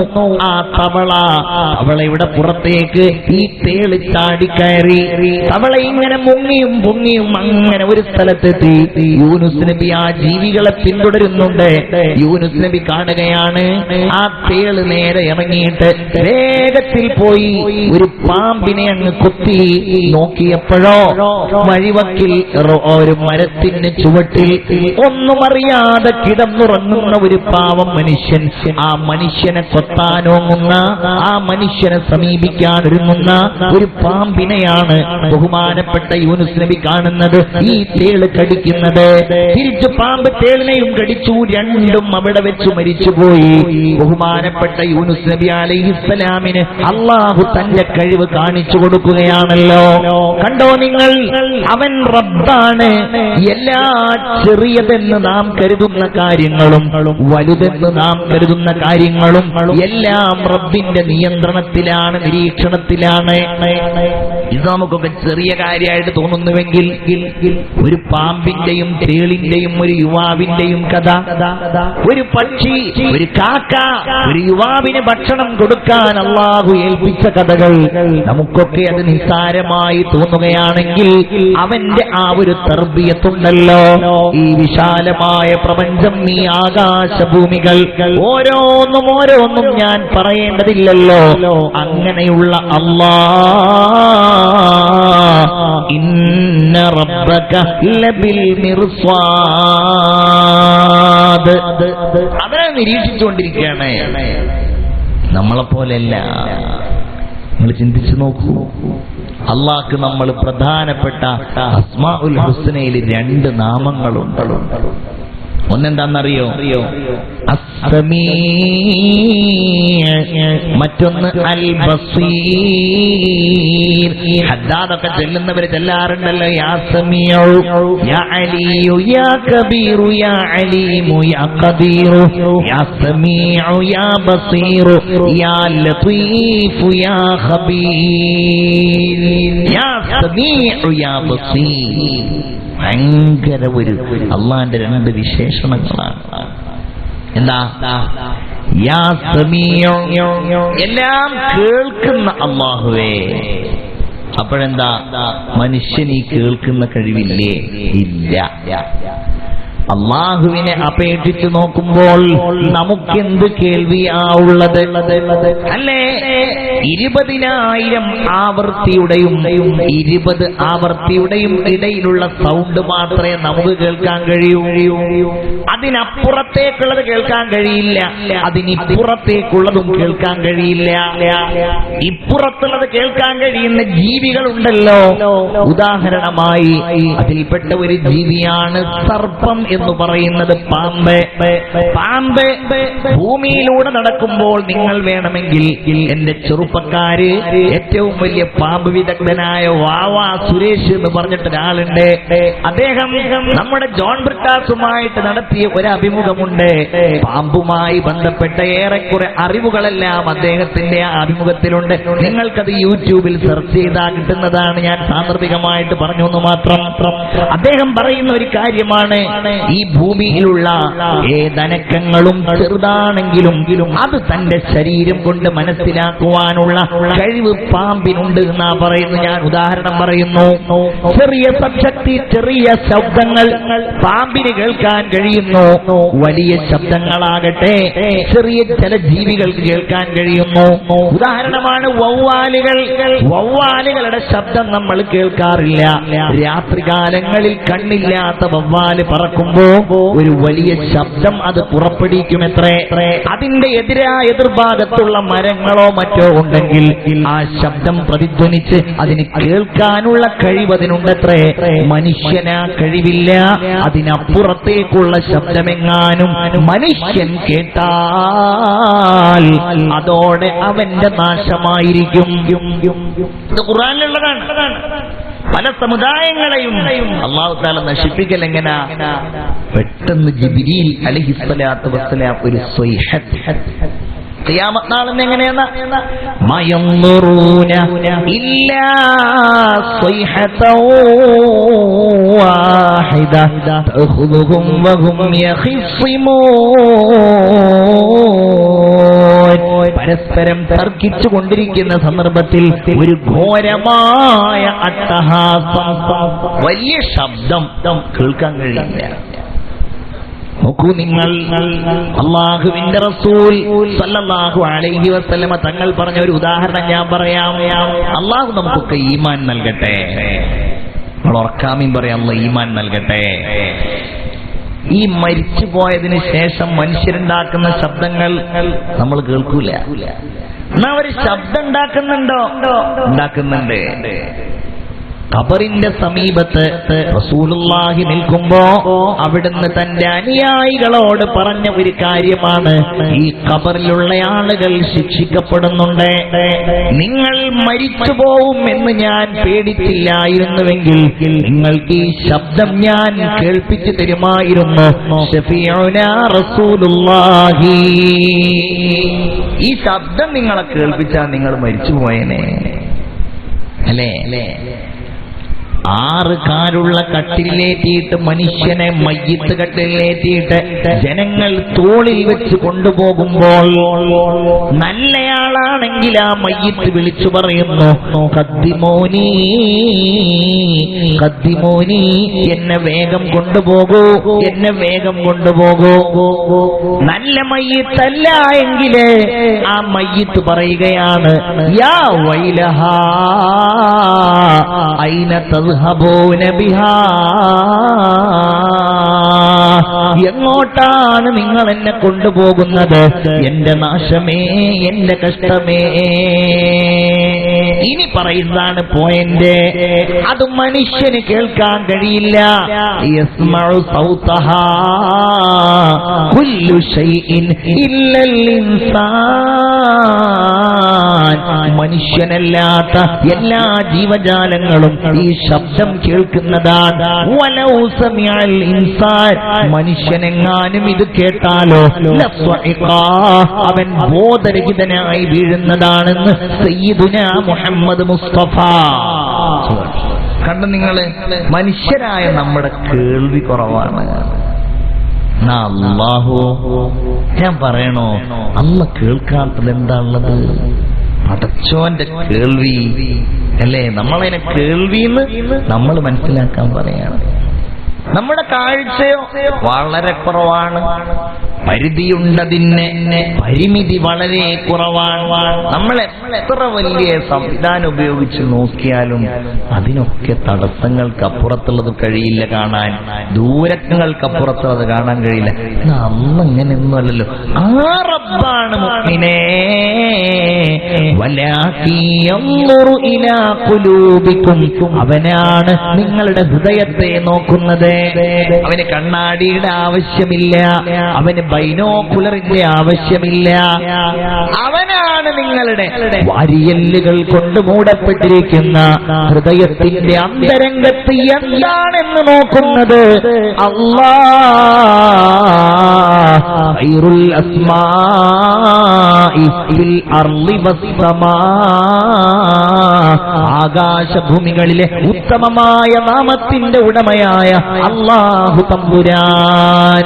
ആ തവളയുടെ പുറത്തേക്ക് ഈ തേള് ചാടിക്കയറി. തവള ഇങ്ങനെ മുങ്ങിയും പൊങ്ങിയും അങ്ങനെ ഒരു സ്ഥലത്തെത്തി. യൂനുസ് നബി ആ ജീവികളെ പിന്തുടരുന്നുണ്ട്. യൂനുസ് നബി കാണുകയാണ് ആ തേള് നേരെ ഇറങ്ങിയിട്ട് വേഗത്തിൽ പോയി ഒരു പാമ്പിനെ അങ്ങ് കുത്തി. നോക്കിയപ്പോഴോ വഴിവക്കിൽ ഒരു മരത്തിന് ചുവട്ടിൽ ഒന്നും അറിയാതെ കിടന്നുറങ്ങുന്ന ഒരു പാവം മനുഷ്യൻ. ആ മനുഷ്യനെ കൊത്താനോങ്ങുന്ന, ആ മനുഷ്യനെ സമീപിക്കാൻ ഒരുങ്ങുന്ന ഒരു പാമ്പിനെയാണ് ബഹുമാനപ്പെട്ട യൂനുസ് നബി കാണുന്നത്. ഈ തേള് കടിക്കുന്നത്. തിരിച്ചു പാമ്പ് തേളിനെയും കടിച്ചു. രണ്ടും അവിടെ വെച്ച് മരിച്ചുപോയി. ബഹുമാനപ്പെട്ട യൂനുസ് നബി അലൈഹിസ്സലാമിന് അല്ലാഹു തന്റെ കഴിവ് കാണിച്ചു കൊടുക്കുകയാണല്ലോ. കണ്ടോ നിങ്ങൾ, അവൻ റബ്ബാണ്. എല്ലാ ചെറിയതെന്ന് നാം കരുതുന്ന കാര്യങ്ങളും വലുതെന്ന് നാം കരുതുന്ന കാര്യങ്ങളും എല്ലാം റബ്ബിന്റെ നിയന്ത്രണത്തിലാണ്, നിരീക്ഷണത്തിലാണ്. ഇത് നമുക്കൊക്കെ ചെറിയ കാര്യമായിട്ട് തോന്നുന്നുവെങ്കിൽ ഒരു പാമ്പിന്റെയും തേളിന്റെയും ഒരു യുവാവിന്റെയും കഥ, ഒരു പക്ഷി, ഒരു കാക്ക ഒരു യുവാവിന് ഭക്ഷണം കൊടുക്കാൻ അല്ലാഹു ഏൽപ്പിച്ച കഥകൾ നമുക്കൊക്കെ അത് നിസ്സാരമായി തോന്നുകയാണെങ്കിൽ അവന്റെ ആ ഒരു തർബിയത്തുണ്ടല്ലോ. ഈ വിശാലമായ പ്രപഞ്ചം, ഈ ആകാശഭൂമികൾ ഓരോന്നും ഞാൻ പറയേണ്ടതില്ലല്ലോ. അങ്ങനെയുള്ള അല്ലാഹ് ഇന്ന റബ്ബക ലബിൽ മിർസാദ്, അവനെ നിരീക്ഷിച്ചുകൊണ്ടിരിക്കുകയാണ്. നമ്മളെപ്പോലെയല്ല. നിങ്ങൾ ചിന്തിച്ചു നോക്കൂ, അള്ളാഹ്ക്ക് നമ്മൾ പ്രധാനപ്പെട്ട അസ്മാഉൽ ഹുസ്നയിൽ 2 നാമങ്ങളുണ്ട്. ഒന്നെന്താണെന്നറിയോ? അസ്സമീഉ മറ്റൊന്ന് അൽ ബസീർ. ഹദ്ദാദൊക്കെ ചെല്ലുന്നവര് ചെല്ലാറുണ്ടല്ലോ, യാ സമീഉ യാ അലിയു യാ കബീറു യാ അലീമു യാ ഖദീറു യാ സമീഉ യാ ബസീറു യാ ലതീഫു യാ ഖബീർ. യാ സമീഉ യാ ബസീർ. ഭയങ്കര ഒരു അള്ളാന്റെ രണ്ട് വിശേഷണങ്ങളാണ്. എന്താ? യാ സമീഉ, എല്ലാം കേൾക്കുന്ന അല്ലാഹുവേ. അപ്പോഴെന്താ? മനുഷ്യൻ ഈ കേൾക്കുന്ന കഴിവില്ലേ? ഇല്ല. അള്ളാഹുവിനെ അപേക്ഷിച്ച് നോക്കുമ്പോൾ നമുക്കെന്ത് കേൾവിയാ ഉള്ളത്? അല്ലേ? 20,000 ആവർത്തിയുടെയും 20 ആവർത്തിയുടെയും ഇടയിലുള്ള സൗണ്ട് മാത്രമേ നമുക്ക് കേൾക്കാൻ കഴിയൂ. അതിനപ്പുറത്തേക്കുള്ളത് കേൾക്കാൻ കഴിയില്ല, അതിനിപ്പുറത്തേക്കുള്ളതും കേൾക്കാൻ കഴിയില്ല. ഇപ്പുറത്തുള്ളത് കേൾക്കാൻ കഴിയുന്ന ജീവികളുണ്ടല്ലോ. ഉദാഹരണമായി അതിൽപ്പെട്ട ഒരു ജീവിയാണ് സർപ്പം എന്ന് പറയുന്നത്. പാമ്പ് ഭൂമിയിലൂടെ നടക്കുമ്പോൾ നിങ്ങൾ വേണമെങ്കിൽ, എന്റെ ചെറുപ്പക്കാര് ഏറ്റവും വലിയ പാമ്പ് വിദഗ്ധനായ വാവാ സുരേഷ് എന്ന് പറഞ്ഞിട്ട് ഒരാളുണ്ട്. അദ്ദേഹം നമ്മുടെ ജോൺ ബ്രിട്ടാസുമായിട്ട് നടത്തിയ ഒരു അഭിമുഖമുണ്ട്. പാമ്പുമായി ബന്ധപ്പെട്ട ഏറെക്കുറെ അറിവുകളെല്ലാം അദ്ദേഹത്തിന്റെ ആ അഭിമുഖത്തിലുണ്ട്. നിങ്ങൾക്കത് യൂട്യൂബിൽ സെർച്ച് ചെയ്താൽ കിട്ടുന്നതാണ്. ഞാൻ സാന്ദർഭികമായിട്ട് പറഞ്ഞു എന്ന് മാത്രം. അദ്ദേഹം പറയുന്ന ഒരു കാര്യമാണ്, ഈ ഭൂമിയിലുള്ള ഏതനക്കങ്ങളും ചെറുതാണെങ്കിലും അത് തന്റെ ശരീരം കൊണ്ട് മനസ്സിലാക്കുവാനുള്ള കഴിവ് പാമ്പിനുണ്ട് എന്നാ പറയുന്നത്. ഞാൻ ഉദാഹരണം പറയുന്നു. ചെറിയ സബ്ശക്തി, ചെറിയ ശബ്ദങ്ങൾ പാമ്പിന് കേൾക്കാൻ കഴിയുന്നു. വലിയ ശബ്ദങ്ങളാകട്ടെ ചെറിയ ചില ജീവികൾക്ക് കേൾക്കാൻ കഴിയുന്നു. ഉദാഹരണമാണ് വവ്വാലുകളുടെ ശബ്ദം നമ്മൾ കേൾക്കാറില്ല. രാത്രികാലങ്ങളിൽ കണ്ണില്ലാത്ത വവ്വാല് പറക്കുമ്പോ ഒരു വലിയ ശബ്ദം അത് പുറപ്പെടുവിക്കുമെത്രേ. അതിന്റെ എതിർഭാഗത്തുള്ള മരങ്ങളോ മറ്റോ ഉണ്ടെങ്കിൽ ആ ശബ്ദം പ്രതിധ്വനിച്ച് അതിന് കേൾക്കാനുള്ള കഴിവ് അതിനുണ്ടത്രേ. മനുഷ്യന് ആ കഴിവില്ല. അതിനപ്പുറത്തേക്കുള്ള ശബ്ദമെങ്ങാനും മനുഷ്യൻ കേട്ടാൽ അതോടെ അവന്റെ നാശമായിരിക്കും. ഇത് ഖുർആനിലുള്ളതാണ്. പല സമുദായങ്ങളെയും അല്ലാഹു തആല നശിപ്പിക്കൽ എങ്ങനാ? പെട്ടെന്ന് ജിബ്രീൽ അലൈഹിസ്സലാത്തു വസ്സലാം ഒരു സ്വൈഹത്ത്. ഖിയാമത്ത് നാളിന് എങ്ങനെയാണ്? മയംറുന ഇല്ലാ സ്വൈഹതൻ വാഹിദ തഖുദുഹും വഹും യഖിസ്മൂൻ. പരസ്പരം തർക്കിച്ചു കൊണ്ടിരിക്കുന്ന സന്ദർഭത്തിൽ ഒരു ഘോരമായ അട്ടഹാസം, വലിയ ശബ്ദം കേൾക്കാൻ കഴിയില്ല. നോക്കൂ നിങ്ങൾ, അല്ലാഹുവിന്റെ റസൂൽ സല്ലല്ലാഹു അലൈഹി വസല്ലമ തങ്ങൾ പറഞ്ഞ ഒരു ഉദാഹരണം ഞാൻ പറയാം. അല്ലാഹു നമുക്കൊക്കെ ഈമാൻ നൽകട്ടെ. നമ്മൾ ഉറക്കാമീൻ പറയാം, അല്ലാഹു ഈമാൻ നൽകട്ടെ. ഈ മരിച്ചു പോയതിന് ശേഷം മനുഷ്യരുണ്ടാക്കുന്ന ശബ്ദങ്ങൾ നമ്മൾ കേൾക്കൂല. എന്നാ ഒരു ശബ്ദം ഉണ്ടാക്കുന്നുണ്ടോ? ഉണ്ടാക്കുന്നുണ്ട്. ഖബറിന്റെ സമീപത്ത് റസൂലുള്ളാഹി നിൽക്കുമ്പോ അവിടുന്ന് തന്റെ അനുയായികളോട് പറഞ്ഞ ഒരു കാര്യമാണ്, ഈ ഖബറിലുള്ള ആളുകൾ ശിക്ഷിക്കപ്പെടുന്നുണ്ട്. നിങ്ങൾ മരിച്ചു പോവും എന്ന് ഞാൻ പേടിച്ചില്ലായിരുന്നുവെങ്കിൽ നിങ്ങൾക്ക് ഈ ശബ്ദം ഞാൻ കേൾപ്പിച്ചു തരുമായിരുന്നു. ശഫീഉനാ റസൂലുള്ളാഹി. ഈ ശബ്ദം നിങ്ങളെ കേൾപ്പിച്ചാൽ നിങ്ങൾ മരിച്ചു പോയേനെ അല്ലേ? 6 കാലുള്ള കട്ടിലേറ്റിയിട്ട് മനുഷ്യനെ മയ്യിത്ത് കട്ടിലേറ്റിയിട്ട് ജനങ്ങൾ തോളിൽ വെച്ച് കൊണ്ടുപോകുമ്പോൾ നല്ലയാളാണെങ്കിൽ ആ മയ്യിത്ത് വിളിച്ചു പറയുന്നു, ഖദ്ദിമോനി ഖദ്ദിമോനി, എന്നെ വേഗം കൊണ്ടുപോകൂ, എന്നെ വേഗം കൊണ്ടുപോകൂ. നല്ല മയ്യിത്തല്ല എങ്കില് ആ മയ്യിത്ത് പറയുകയാണ്, യാ വൈലഹാ ഐന തദ്ഹബൂന ബിഹാ, എങ്ങോട്ടാണ് നിങ്ങൾ എന്നെ കൊണ്ടുപോകുന്നത്? എന്റെ നാശമേ, എന്റെ കഷ്ടമേ. ഇനി പറയുന്നതാണ് പോയിന്റ്. അത് മനുഷ്യന് കേൾക്കാൻ കഴിയില്ല. യസ്മഉ സൗതഹാ കുല്ലു ശൈഇൻ ഇല്ലൽ ഇൻസാൻ. മനുഷ്യനല്ലാത്ത എല്ലാ ജീവജാലങ്ങളും ഈ ശബ്ദം കേൾക്കുന്നതാണ്. വലൗ സമിഅൽ ഇൻസാൻ, മനുഷ്യനെങ്ങാനും ഇത് കേട്ടാലോ അവൻ ബോധരഹിതനായി വീഴുന്നതാണെന്ന് സയ്യിദുനാ മുഹമ്മദ് മുസ്തഫ. കണ്ടു നിങ്ങള്, മനുഷ്യരായ നമ്മുടെ കേൾവി കുറവാണ്. അല്ലാഹു, ഞാൻ പറയണോ, അല്ല കേൾക്കാത്തത് എന്താണുള്ളത്? പടച്ചോന്റെ കേൾവി അല്ലേ? നമ്മളതിനെ കേൾവിന്ന് നമ്മൾ മനസ്സിലാക്കാൻ പറയാണ്. നമ്മുടെ കാഴ്ചയോ വളരെ കുറവാണ്, പരിധിയുണ്ടതിന്, പരിമിതി വളരെ കുറവാണ്. നമ്മൾ എത്ര വലിയ സംവിധാനം ഉപയോഗിച്ച് നോക്കിയാലും അതിനൊക്കെ തടസ്സങ്ങൾക്കപ്പുറത്തുള്ളത് കഴിയില്ല കാണാൻ, ദൂരങ്ങൾക്കപ്പുറത്തുള്ളത് കാണാൻ കഴിയില്ല. അന്ന് അങ്ങനെയൊന്നും അല്ലല്ലോ. ആ റബ്ബാണ് മുഅ്മിനേ, വലാകിയൻദുറു ഇലാ ഖുലൂബികും, അവനാണ് നിങ്ങളുടെ ഹൃദയത്തെ നോക്കുന്നത്. അവന് കണ്ണാടിയുടെ ആവശ്യമില്ല, അവന് ബൈനോക്കുലറിന്റെ ആവശ്യമില്ല. അവനാണ് നിങ്ങളുടെ വാരിയല്ലുകൾ കൊണ്ട് മൂടപ്പെട്ടിരിക്കുന്ന ഹൃദയത്തിന്റെ അന്തരംഗത്ത് എന്താണെന്ന് നോക്കുന്നത്. അല്ലാഹ് ഖൈറുൽ അസ്മാഇ ഫിൽ അർളി വസ്സമാ, ആകാശഭൂമികളിലെ ഉത്തമമായ നാമത്തിന്റെ ഉടമയായ അല്ലാഹു തമ്പുരാൻ.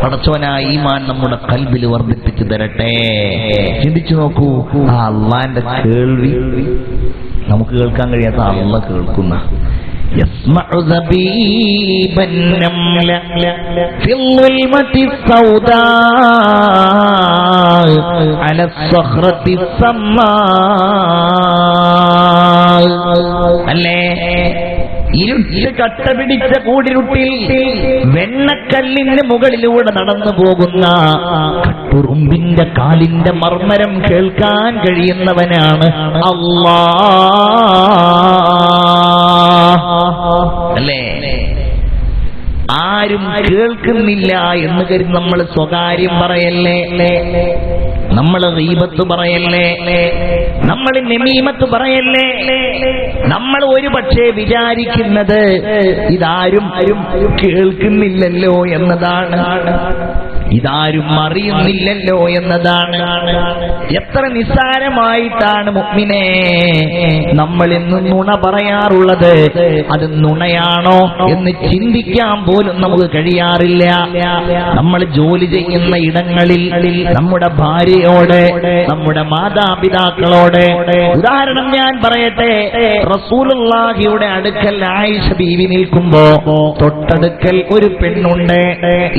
പടച്ചവനായ ഈമാൻ നമ്മുടെ ഖൽബിൽ വർദ്ധിപ്പിച്ചു തരട്ടെ. ചിന്തിച്ചു നോക്കൂ, ആ അള്ളാന്റെ കേൾവി നമുക്ക് കേൾക്കാൻ കഴിയാത്ത അള്ള കേൾക്കുന്ന. യസ്മഉ ദബീബൻ നംല ഫിൽ ളുൽമതി സൗദാ അല സഖറതി സമ്മാ. അല്ലേ, ഇരുട്ട് കട്ട പിടിച്ച കൂടിരുട്ടിൽ വെണ്ണക്കല്ലിന് മുകളിലൂടെ നടന്നു പോകുന്ന കട്ടുറുമ്പിന്റെ കാലിന്റെ മർമ്മരം കേൾക്കാൻ കഴിയുന്നവനാണ് അല്ലാഹ്. അല്ലേ, ആരും കേൾക്കുന്നില്ല എന്ന് കരുതി നമ്മൾ സ്വകാര്യം പറയല്ലേ, നമ്മൾ ഗീബത്ത് പറയല്ലേ, നമ്മൾ നമീമത്ത് പറയല്ലേ. നമ്മൾ ഒരു പക്ഷേ വിചാരിക്കുന്നത് ഇതാരും കേൾക്കുന്നില്ലല്ലോ എന്നതാണ്, ഇതാരും അറിയുന്നില്ലല്ലോ എന്നതാണ്. എത്ര നിസ്സാരമായിട്ടാണ് മുഅ്മിനേ നമ്മൾ ഇന്ന് നുണ പറയാറുള്ളത്. അത് നുണയാണോ എന്ന് ചിന്തിക്കാൻ പോലും നമുക്ക് കഴിയാറില്ല. നമ്മൾ ജോലി ചെയ്യുന്ന ഇടങ്ങളിൽ നമ്മുടെ ഭാര്യയോട്, നമ്മുടെ മാതാപിതാക്കളോട്, ഉദാഹരണം ഞാൻ പറയട്ടെ, റസൂലുള്ളാഹിയുടെ അടുക്കൽ ആയിഷ ബീവി നിൽക്കുമ്പോ തൊട്ടടുക്കൽ ഒരു പെണ്ണുണ്ട്.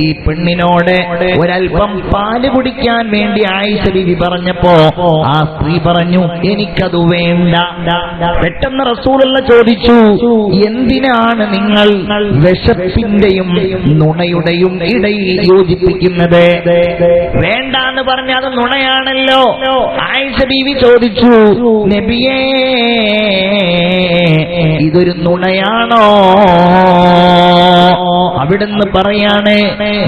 ഈ പെണ്ണിനോട് ഒരൽപ്പം പാല് കുടിക്കാൻ വേണ്ടി ആയിഷ ബീവി പറഞ്ഞപ്പോ ആ സ്ത്രീ പറഞ്ഞു, എനിക്കത് വേണ്ട. പെട്ടെന്ന് റസൂലുള്ള ചോദിച്ചു, എന്തിനാണ് നിങ്ങൾ വിശപ്പിന്റെയും നുണയുടെയും ഇടയിൽ യോജിപ്പിക്കുന്നത്? വേണ്ടാന്ന് പറഞ്ഞ അത് നുണയാണല്ലോ. ആയിഷ ബീവി ചോദിച്ചു, നബിയേ, ഇതൊരു നുണയാണോ? അവിടുന്ന് പറയാണ്,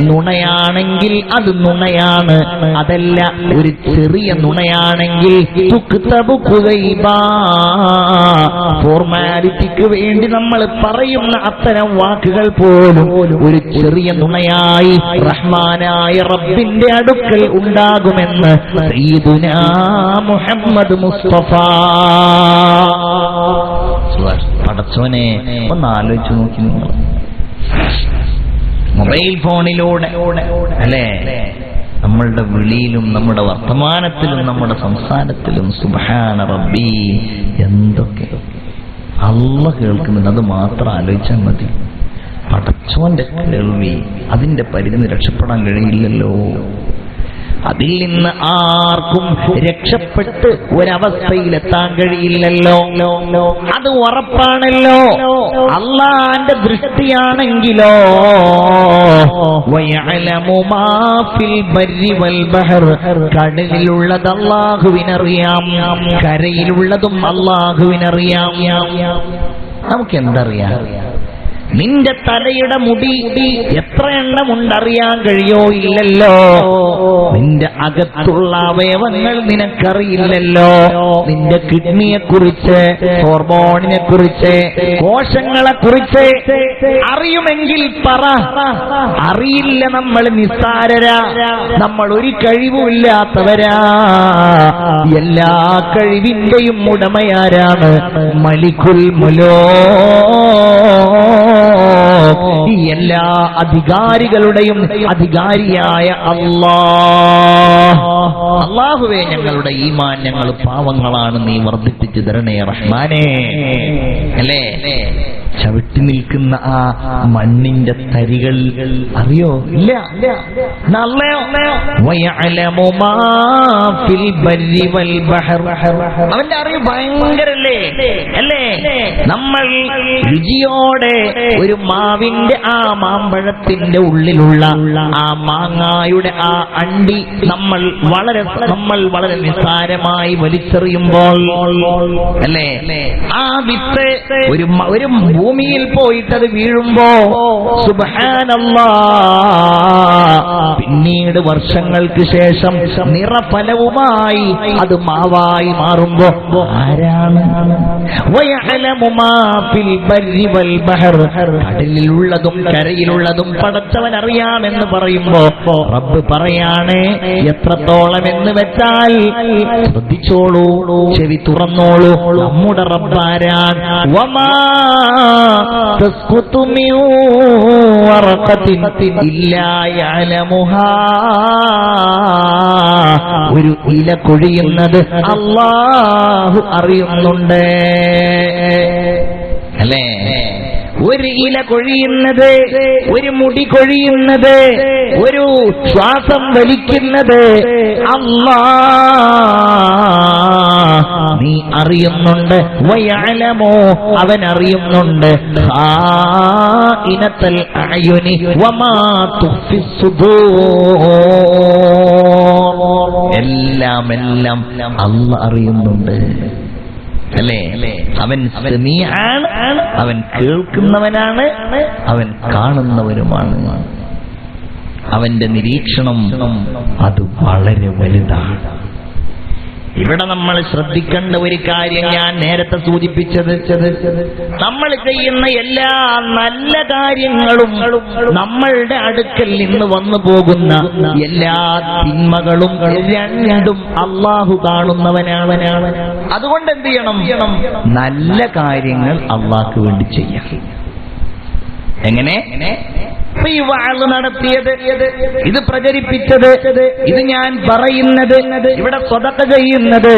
നുണയാണെങ്കിൽ അത് നുണയാണ്, അതല്ല ഒരു ചെറിയ നുണയാണെങ്കിൽ ഫോർമാലിറ്റിക്ക് വേണ്ടി നമ്മൾ പറയുന്ന അത്തരം വാക്കുകൾ പോലും ഒരു ചെറിയ നുണയായി റഹ്മാനായ റബ്ബിന്റെ അടുക്കൽ ഉണ്ടാകുമെന്ന് സയ്യിദുനാ മുഹമ്മദ് മുസ്തഫ. പടച്ചോനെ, ഒന്ന് ആലോചിച്ചു നോക്കി നിങ്ങൾ. മൊബൈൽ ഫോണിലൂടെ അല്ലേ, നമ്മളുടെ വിളിയിലും നമ്മുടെ വർത്തമാനത്തിലും നമ്മുടെ സംസാരത്തിലും സുബ്ഹാന റബ്ബി എന്തൊക്കെ അല്ലാഹ് കേൾക്കുന്നുണ്ട്. അത് മാത്രം ആലോചിച്ചാൽ മതി. പടച്ചോന്റെ കേൾവി, അതിന്റെ പരിധി രക്ഷപ്പെടാൻ കഴിയില്ലല്ലോ. അതിൽ നിന്ന് ആർക്കും രക്ഷപ്പെട്ട് ഒരവസ്ഥയിലെത്താൻ കഴിയില്ലല്ലോ. അത് ഉറപ്പാണല്ലോ. അള്ളാന്റെ ദൃഷ്ടിയാണെങ്കിലോ കടലിലുള്ളത് അല്ലാഹുവിനറിയാം, കരയിലുള്ളതും അല്ലാഹുവിനറിയാം. നമുക്ക് എന്തറിയാം? നിന്റെ തലയുടെ മുടി എത്ര എണ്ണമുണ്ടറിയാൻ കഴിയോ? ഇല്ലല്ലോ. നിന്റെ അകത്തുള്ള അവയവങ്ങൾ നിനക്കറിയില്ലല്ലോ. നിന്റെ കിഡ്നിയെ കുറിച്ച്, ഹോർമോണിനെ കുറിച്ച്, കോശങ്ങളെ കുറിച്ച് അറിയുമെങ്കിൽ പറ. അറിയില്ല. നമ്മൾ നിസ്സാരരാ, നമ്മൾ ഒരു കഴിവുമില്ലാത്തവരാ. എല്ലാ കഴിവിന്റെയും ഉടമയാരാണ്? മലിക്കുൽ മുലൂക്. ഈ എല്ലാ അധികാരികളുടെയും അധികാരിയായ അല്ലാഹുവേ, ഞങ്ങളുടെ ഈമാൻ, ഞങ്ങൾ പാവങ്ങളാണ്, നീ വർദ്ധിപ്പിച്ചു തരണേ റഹ്മാനേ. അല്ലേ? ചവിട്ടി നിൽക്കുന്ന ആ മണ്ണിന്റെ തരികൾ അറിയോ? ഇല്ല. അവന്റെ അറിവ് ഭയങ്കരല്ലേ? അല്ലേ? നമ്മൾ രുചിയോടെ ഒരു മാവിന്റെ ആ മാമ്പഴത്തിന്റെ ഉള്ളിലുള്ള ആ മാങ്ങായുടെ ആ അണ്ടി നമ്മൾ വളരെ നിസ്സാരമായി വലിച്ചെറിയുമ്പോൾ, അല്ലേ, ആ വിത്ത് ഒരു ഭൂമിയിൽ പോയിട്ടത് വീഴുമ്പോ സുബ്ഹാനല്ലാഹ്, പിന്നീട് വർഷങ്ങൾക്ക് ശേഷം നിറഫലവുമായി അത് മാവായി മാറുമ്പോ ആരാണ്? കടലിലുള്ളതും കരയിലുള്ളതും പടച്ചവൻ അറിയാമെന്ന് പറയുമ്പോ റബ്ബ് പറയാണ് എത്രത്തോളം എന്ന് വെച്ചാൽ ശ്രദ്ധിച്ചോളൂ, ചെവി തുറന്നോളൂ. നമ്മുടെ റബ്ബാരാൻ തസ്കുതു മിൻ വറഖത്തിൻ ഇല്ലാ യഅലമുഹാ. ഒരു ഇല കൊഴിയുന്നത് അല്ലാഹു അറിയുന്നുണ്ട്. അല്ലേ? ഒരു ഇല കൊഴിയുന്നത്, ഒരു മുടി കൊഴിയുന്നത്, ഒരു ശ്വാസം വലിക്കുന്നത് അല്ലാഹ് നീ അറിയുന്നുണ്ട്. വയഅലമു, അവൻ അറിയുന്നുണ്ട്. ഖായിനത്തുൽ അയുനി വമാ തുഖ്ഫിസ് സുദൂർ. എല്ലാം അല്ലാഹ് അറിയുന്നുണ്ട്. അല്ലേ? അവൻ സമീആണ്, അവൻ കേൾക്കുന്നവനാണ്, അവൻ കാണുന്നവനുമാണ്. അവന്റെ നിരീക്ഷണം അത് വളരെ വലുതാണ്. ഇവിടെ നമ്മൾ ശ്രദ്ധിക്കേണ്ട ഒരു കാര്യം ഞാൻ നേരത്തെ സൂചിപ്പിച്ചത്, നമ്മൾ ചെയ്യുന്ന എല്ലാ നല്ല കാര്യങ്ങളും നമ്മളുടെ അടുക്കൽ നിന്ന് വന്നു പോകുന്ന എല്ലാ തിന്മകളും രണ്ടും അല്ലാഹു കാണുന്നവനാണ്. അതുകൊണ്ട് എന്ത് ചെയ്യണം? നല്ല കാര്യങ്ങൾ അല്ലാഹുവിന് വേണ്ടി ചെയ്യാം. എങ്ങനെ? ഈ വഅള് നടത്തിയത്, ഇത് പ്രചരിപ്പിച്ചത്, ഇത് ഞാൻ പറയുന്നത്, ഇവിടെ സ്വതക്ക ചെയ്യുന്നത്,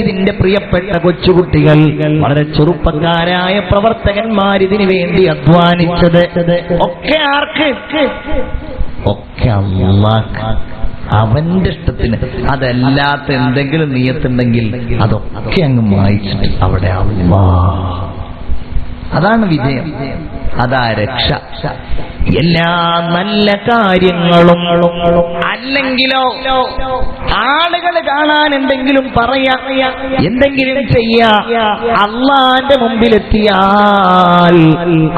ഇതിന്റെ പ്രിയപ്പെട്ട കൊച്ചുകുട്ടികൾ, വളരെ ചെറുപ്പക്കാരായ പ്രവർത്തകന്മാർ ഇതിനു വേണ്ടി അധ്വാനിച്ചത് ഒക്കെ ആർക്ക്? ഒക്കെ അല്ലാഹ്, അവന്റെ ഇഷ്ടത്തിന്. അതല്ലാത്ത എന്തെങ്കിലും നിയത്തുണ്ടെങ്കിൽ അതൊക്കെ അങ്ങ് മായിച്ചിട്ട് അവിടെ അല്ലാഹ്. അതാണ് വിജയം, അതാ രക്ഷ. എല്ലാ നല്ല കാര്യങ്ങളും അല്ലെങ്കിലോ ആളുകൾ കാണാൻ എന്തെങ്കിലും പറയാ, എന്തെങ്കിലും ചെയ്യാ, അള്ളാന്റെ മുമ്പിലെത്തിയാൽ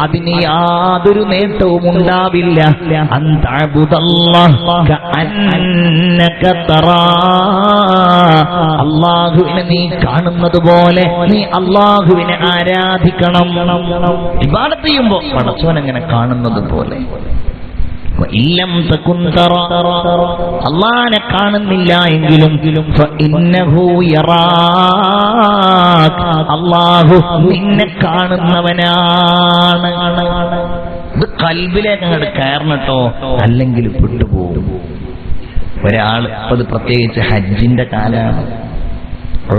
അതിന് യാതൊരു നേട്ടവും ഉണ്ടാവില്ല. അല്ലാഹുവിനെ നീ കാണുന്നത് പോലെ നീ അല്ലാഹുവിനെ ആരാധിക്കണം. ഇബാദത്ത് ചെയ്യുമ്പോ പടച്ചവൻ എങ്ങനെ കാണുന്നത് പോലെ. അല്ലാഹനെ കാണുന്നില്ല എങ്കിലും അല്ലാഹു നിന്നെ കാണുന്നവനാണ്. ഇത് ഖൽബിലേക്ക് അങ്ങോട്ട് കയറണട്ടോ, അല്ലെങ്കിൽ പെട്ടുപോകും ഒരാൾ. അത് പ്രത്യേകിച്ച് ഹജ്ജിന്റെ കാലാണ്,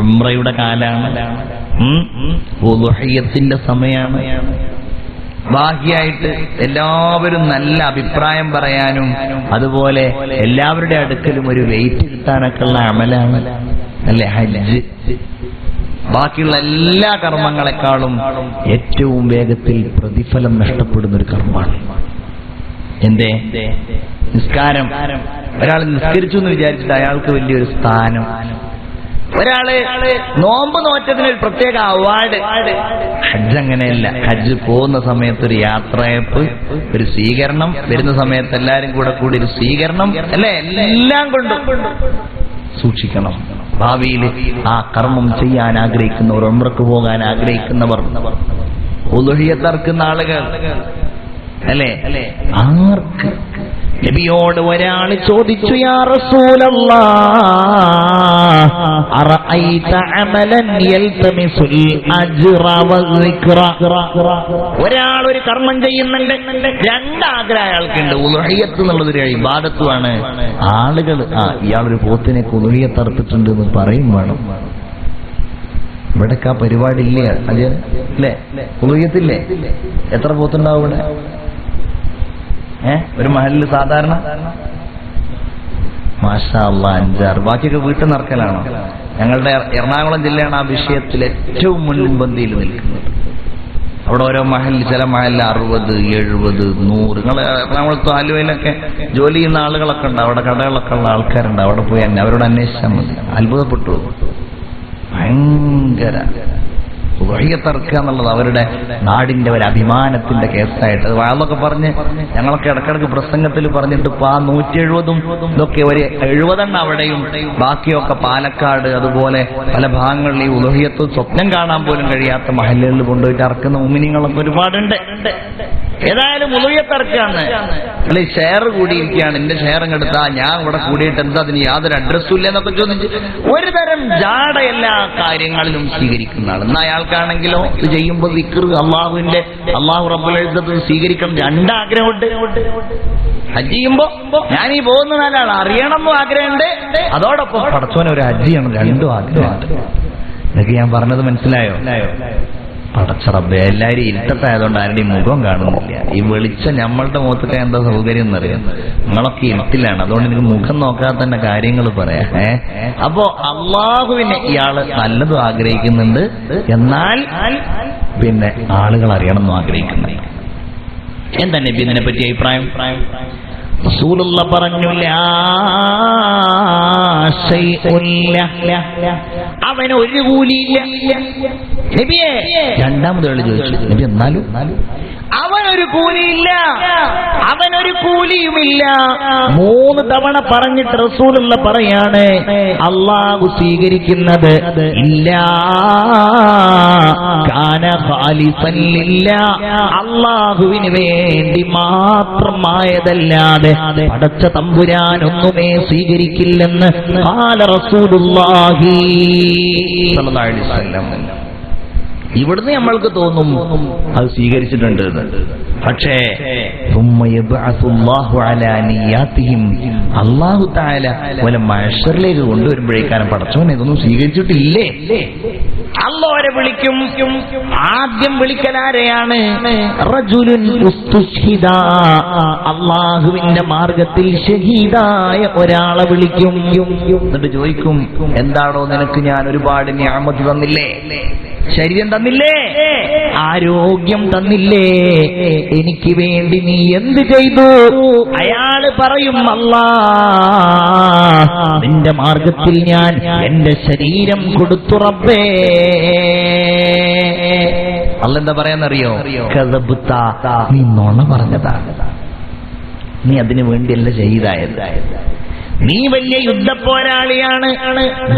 ഉംറയുടെ കാലാണ്, ഉളുഹിയ്യത്തിന്റെ സമയമാണ്. ബാക്കിയായിട്ട് എല്ലാവരും നല്ല അഭിപ്രായം പറയാനും അതുപോലെ എല്ലാവരുടെ അടുക്കലും ഒരു വെയിറ്റ് കിട്ടാനൊക്കെ ഉള്ള അമലാണ് അല്ലെ ഹജ്ജ്. ബാക്കിയുള്ള എല്ലാ കർമ്മങ്ങളെക്കാളും ഏറ്റവും വേഗത്തിൽ പ്രതിഫലം നഷ്ടപ്പെടുന്ന ഒരു കർമ്മമാണ്. എന്തേ? നിസ്കാരം. ഒരാൾ നിസ്കരിച്ചു എന്ന് വിചാരിച്ചിട്ട് അയാൾക്ക് വലിയൊരു സ്ഥാനം, ഒരാള് നോമ്പ് നോറ്റതിനൊരു പ്രത്യേക അവാർഡ്. ഹജ്ജ് അങ്ങനെയല്ല. ഹജ്ജ് പോകുന്ന സമയത്ത് ഒരു യാത്രയപ്പ്, ഒരു സ്വീകരണം, വരുന്ന സമയത്ത് എല്ലാരും കൂടെ കൂടി ഒരു സ്വീകരണം, അല്ലെ? എല്ലാം കൊണ്ടും സൂക്ഷിക്കണം. ഭാവിയിൽ ആ കർമ്മം ചെയ്യാൻ ആഗ്രഹിക്കുന്നവർ, ഉംറക്ക് പോകാൻ ആഗ്രഹിക്കുന്നവർ, ഉളുഹിയത്ത് അറുക്കുന്ന ആളുകൾ, അല്ലെ? ആർക്ക് നബിയോട് ഒരാൾ ചോദിച്ചു, യാ റസൂലല്ലാഹ് അറഅയ്ത അമലൻ യൽതമിസുൽ അജ്റ വസിക്റ. ഒരാൾ ഒരു കർമ്മം ചെയ്യുന്നുണ്ട്, രണ്ടാഗ്രഹം അയാൾക്കുണ്ട്. ഉളുഹിയത്ത് എന്നുള്ളതൊരു ഇബാദത്തുമാണ്. ആളുകൾ ഇയാളൊരു പോത്തിനെ ഉളുഹിയത്ത് അറുത്തിട്ടുണ്ട് എന്ന് പറയും വേണം. ഇവിടൊക്കെ ആ പരിപാടി ഇല്ലേ? അല്ലേ? ഉളുഹിയത്തില്ലേ? എത്ര പോത്തുണ്ടാവും ഇവിടെ? ഒരു മഹലിൽ സാധാരണ മാഷാ അല്ലാഹ് 5-6. ബാക്കിയൊക്കെ വീട്ടിൽ നടക്കലാണോ? ഞങ്ങളുടെ എറണാകുളം ജില്ലയാണ് ആ വിഷയത്തിൽ ഏറ്റവും മുൻപന്തിയിൽ നിൽക്കുന്നത്. അവിടെ ഓരോ മഹലിൽ, ചില മഹലിൽ 60, 70, 100. നിങ്ങൾ എറണാകുളത്ത് ആലുവയിലൊക്കെ ജോലി ചെയ്യുന്ന ആളുകളൊക്കെ ഉണ്ട്, അവിടെ കടകളൊക്കെ ഉള്ള ആൾക്കാരുണ്ട്. അവിടെ പോയി അവരോട് അന്വേഷിച്ചാൽ മതി. അത്ഭുതപ്പെട്ടു. ഭയങ്കര ഉളുഹിയത്തറുക്കുക എന്നുള്ളത് അവരുടെ നാടിന്റെ ഒരു അഭിമാനത്തിന്റെ കേസായിട്ട് അത് വാളൊക്കെ പറഞ്ഞ് ഞങ്ങളൊക്കെ ഇടക്കിടക്ക് പ്രസംഗത്തിൽ പറഞ്ഞിട്ട് ഇപ്പൊ ആ 170 ഇതൊക്കെ ഒരു 70 അവിടെയും ബാക്കിയൊക്കെ പാലക്കാട്, അതുപോലെ പല ഭാഗങ്ങളിൽ ഈ ഉളുഹിയത്ത് സ്വപ്നം കാണാൻ പോലും കഴിയാത്ത മഹല്ലുകളിൽ കൊണ്ടുപോയിട്ട് അറക്കുന്ന മുഅ്മിനീങ്ങളൊക്കെ ഒരുപാടുണ്ട്. ഏതായാലും ഉളുഹിയത്തറുക്കാന്ന് അല്ലെ, ഷെയർ കൂടിയിരിക്കുകയാണ്. എന്റെ ഷെയർ എടുത്താ ഞാൻ ഇവിടെ കൂടിയിട്ട് എന്താ അതിന് യാതൊരു അഡ്രസ്സും ഇല്ല എന്നൊക്കെ ചോദിച്ച് ഒരു തരം ജാട എല്ലാ കാര്യങ്ങളിലും സ്വീകരിക്കുന്നതാണ്. എന്നാൽ അയാൾക്കാണെങ്കിലോ ഇത് ചെയ്യുമ്പോൾ ദിക്ർ അള്ളാഹു റബ്ബുൽ ഇസ്സത്ത് സ്വീകരിക്കണം രണ്ടാഗ്രഹമുണ്ട്. ഹജ്ജ് ചെയ്യുമ്പോ ഞാനീ പോകുന്ന നാലാൾ അറിയണമെന്നും ആഗ്രഹമുണ്ട്, അതോടൊപ്പം പടച്ചോനെ ഒരു ഹജ്ജ് ചെയ്യണം, രണ്ടും ആഗ്രഹമുണ്ട്. ഇതൊക്കെ ഞാൻ പറഞ്ഞത് മനസ്സിലായോ? പടച്ചറബ് എല്ലാവരും ഇരുട്ടത്തായതുകൊണ്ട് ആരുടെയും മുഖം കാണുന്നില്ല. ഈ വെളിച്ചം നമ്മളുടെ മുഖത്തൊക്കെ എന്താ സൗകര്യം എന്നറിയാം. നിങ്ങളൊക്കെ ഇരുട്ടിലാണ്, അതുകൊണ്ട് എനിക്ക് മുഖം നോക്കാതെ തന്നെ കാര്യങ്ങൾ പറയാം. അപ്പോ അള്ളാഹുവിനെ ഇയാള് നല്ലതും ആഗ്രഹിക്കുന്നുണ്ട്, എന്നാൽ പിന്നെ ആളുകൾ അറിയണമെന്നും ആഗ്രഹിക്കുന്നുണ്ട്. എന്താ നബി ഇതിനെ പറ്റി അഭിപ്രായം? റസൂലുള്ള പറഞ്ഞു, അവന് ഒരു കൂലിയില്ല. നബിയെ രണ്ടാമത് ചോദിച്ചു, നബി എന്നാലും അവനൊരു കൂലിയില്ല, അവനൊരു കൂലിയുമില്ല. 3 തവണ പറഞ്ഞിട്ട് റസൂലുള്ള പറയാണ്, അല്ലാഹു സ്വീകരിക്കുന്നത് ഇല്ലാ കാന ഖാലിസൻ ലില്ലാ, അല്ലാഹുവിന് വേണ്ടി മാത്രമായതല്ലാതെ പടച്ച തമ്പുരാനൊന്നുമേ സ്വീകരിക്കില്ലെന്ന് ഖാല റസൂലുള്ളാഹി സ്വല്ലല്ലാഹു അലൈഹി വസല്ലം. ഇവിടുന്ന് നമ്മൾക്ക് തോന്നും അത് സ്വീകരിച്ചിട്ടുണ്ട്. പക്ഷേ അല്ലാഹു തആല വല മഹ്ശറിലേക്ക് കൊണ്ടുവരുമ്പോഴേക്കാരം പടച്ചോനെ ഇതൊന്നും സ്വീകരിച്ചിട്ടില്ലേ. അല്ലാഹുവരെ വിളിക്കും. ആദ്യം വിളിക്കലാരെയാണ്? റജുലുൻ ഉസ്തുഷ്ഹിദ, അല്ലാഹുവിന്റെ മാർഗത്തിൽ ഷഹീദായ ഒരാളെ വിളിക്കും. എന്നിട്ട് ചോദിക്കും, എന്താണോ നിനക്ക് ഞാൻ ഒരുപാട് നിഅമത്ത് തന്നില്ലേ, ശരീരം തന്നില്ലേ, ആരോഗ്യം തന്നില്ലേ, എനിക്ക് വേണ്ടി നീ എന്ത് ചെയ്തു? അയാള് പറയും, അല്ലാഹ് നിന്റെ മാർഗത്തിൽ ഞാൻ എന്റെ ശരീരം കൊടുത്തു റബ്ബേ. അല്ലാഹ് എന്താ പറയാന്നറിയോ? കദബ്ത, നീ നുണ പറഞ്ഞതാണ്, നീ അതിനു വേണ്ടിയല്ല ചെയ്തായത്. നീ വലിയ യുദ്ധപ്പോരാളിയാണ്,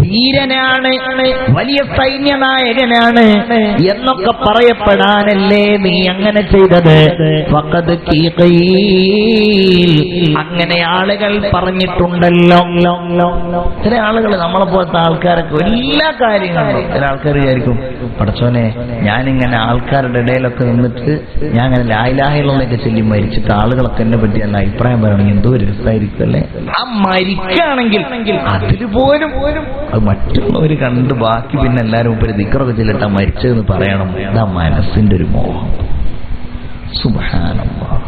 ധീരനാണ്, വലിയ സൈന്യനായകനാണ് എന്നൊക്കെ പറയപ്പെടാനല്ലേ നീ അങ്ങനെ ചെയ്തത്. ഫഖദ് ഖീൽ, അങ്ങനെ ആളുകൾ പറഞ്ഞിട്ടുണ്ടല്ലോ. ചില ആളുകൾ നമ്മളെ പോലത്തെ ആൾക്കാരൊക്കെ എല്ലാ കാര്യങ്ങളും ചില ആൾക്കാർ വിചാരിക്കും, പടച്ചോനെ ഞാനിങ്ങനെ ആൾക്കാരുടെ ഇടയിലൊക്കെ നിന്നിട്ട് ഞാൻ അങ്ങനെ ലാ ഇലാഹ ഇല്ലല്ലാഹ് ചൊല്ലി മരിച്ചിട്ട് ആളുകളൊക്കെ എന്നെ പറ്റി നല്ല അഭിപ്രായം പറയണമെങ്കിൽ എന്തോ ഒരു രസമായിരിക്കും അല്ലേ. ആ മരിക്കുകയാണെങ്കിൽ അതിൽ പോലും അത് മറ്റുള്ളവർ കണ്ട് ബാക്കി പിന്നെ എല്ലാവരും ഒരു ദിക്റൊക്കെ ചെല്ലിട്ടാ മരിച്ചതെന്ന് പറയണം. ഇതാ മനസ്സിന്റെ ഒരു മോഹം. സുബ്ഹാനല്ലാഹ്,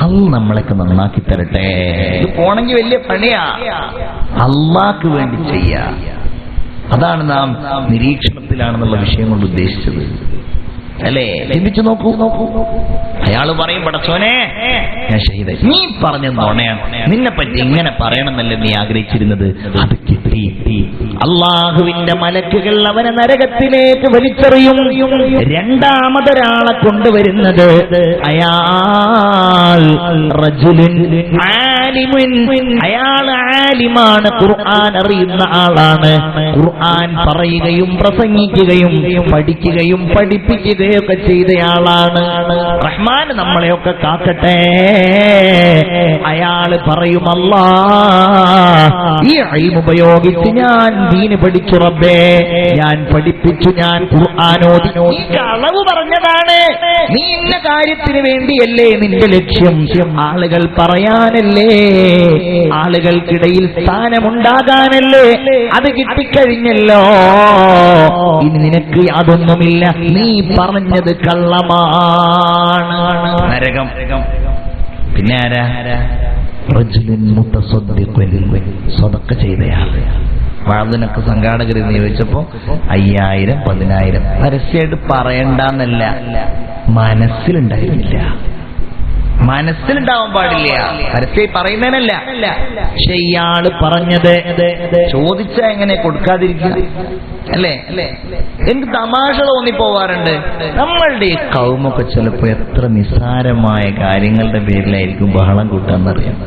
അല്ലാഹ് നമ്മളൊക്കെ നന്നാക്കി തരട്ടെ. ഇത് പോണെങ്കിൽ വലിയ പണിയാ, അല്ലാഹ്ക്ക് വേണ്ടി ചെയ്യാ. അതാണ് നാം നിരീക്ഷണത്തിലാണെന്നുള്ള വിഷയം കൊണ്ട് ഉദ്ദേശിച്ചത് അല്ലേ. ചിന്തിച്ചു നോക്കൂ. അയാള് പറയും, പടച്ചോനെ ഞാൻ ഷഹീദായി, നീ പറഞ്ഞ നുണയാണ്, നിന്നെ പറ്റി ഇങ്ങനെ പറയണമെന്നല്ലേ നീ ആഗ്രഹിച്ചിരുന്നത്, അത് കിട്ടി. അള്ളാഹുവിന്റെ മലക്കുകൾ അവനെ നരകത്തിലേക്ക് വലിച്ചെറിയും. രണ്ടാമതൊരാളെ കൊണ്ടുവരുന്നത് അയാൾ റജുലുൻ ആലിമുൻ, അയാൾ ആലിമാണ്, ഖുർആൻ അറിയുന്ന ആളാണ്. ഖുർആൻ പറയുകയും പ്രസംഗിക്കുകയും പഠിക്കുകയും പഠിപ്പിക്കുകയൊക്കെ ചെയ്തയാളാണ്. റഹ്മാൻ നമ്മളെയൊക്കെ കാക്കട്ടെ. അയാള് പറയും, അല്ലാഹ് ഈ ഇൽമു ഉപയോഗിച്ച് ഞാൻ ദീന് പഠിച്ചു റബ്ബേ, ഞാൻ പഠിപ്പിച്ചു, ഞാൻ ഖുർആൻ ഓതി. നീ കളവ് പറഞ്ഞതാണ്, നീ ഇന്ന കാര്യത്തിന് വേണ്ടിയല്ലേ നിന്റെ ലക്ഷ്യം, ആളുകൾ പറയാനല്ലേ, ആളുകൾക്കിടയിൽ സ്ഥാനമുണ്ടാകാനല്ലേ, അത് കിട്ടിക്കഴിഞ്ഞല്ലോ, ഇനി നിനക്ക് അതൊന്നുമില്ല, നീ പറഞ്ഞത് കള്ളമാണ്. നരകം. പിന്നെ ആരാ? റജുലുൻ മുതസദ്ദിഖുൻ, സദഖ ചെയ്തയാൾ. വാതിനൊക്കെ സംഘാടകർ നിയോഗിച്ചപ്പോ 5000 10,000 പരസ്യമായിട്ട് പറയണ്ടെന്നല്ല, മനസ്സിലുണ്ടായിരുന്നില്ല. മനസ്സിലുണ്ടാവാൻ പാടില്ല, പരസ്യമായി പറയുന്നതിനല്ല. പക്ഷെ ഇയാള് പറഞ്ഞത് ചോദിച്ചാ എങ്ങനെ കൊടുക്കാതിരിക്കുക അല്ലേ? എനിക്ക് തമാശ തോന്നിപ്പോവാറുണ്ട്. നമ്മളുടെ ഈ കൗമൊക്കെ ചിലപ്പോ എത്ര നിസ്സാരമായ കാര്യങ്ങളുടെ പേരിലായിരിക്കും ബഹളം കൂട്ടാന്നറിയാം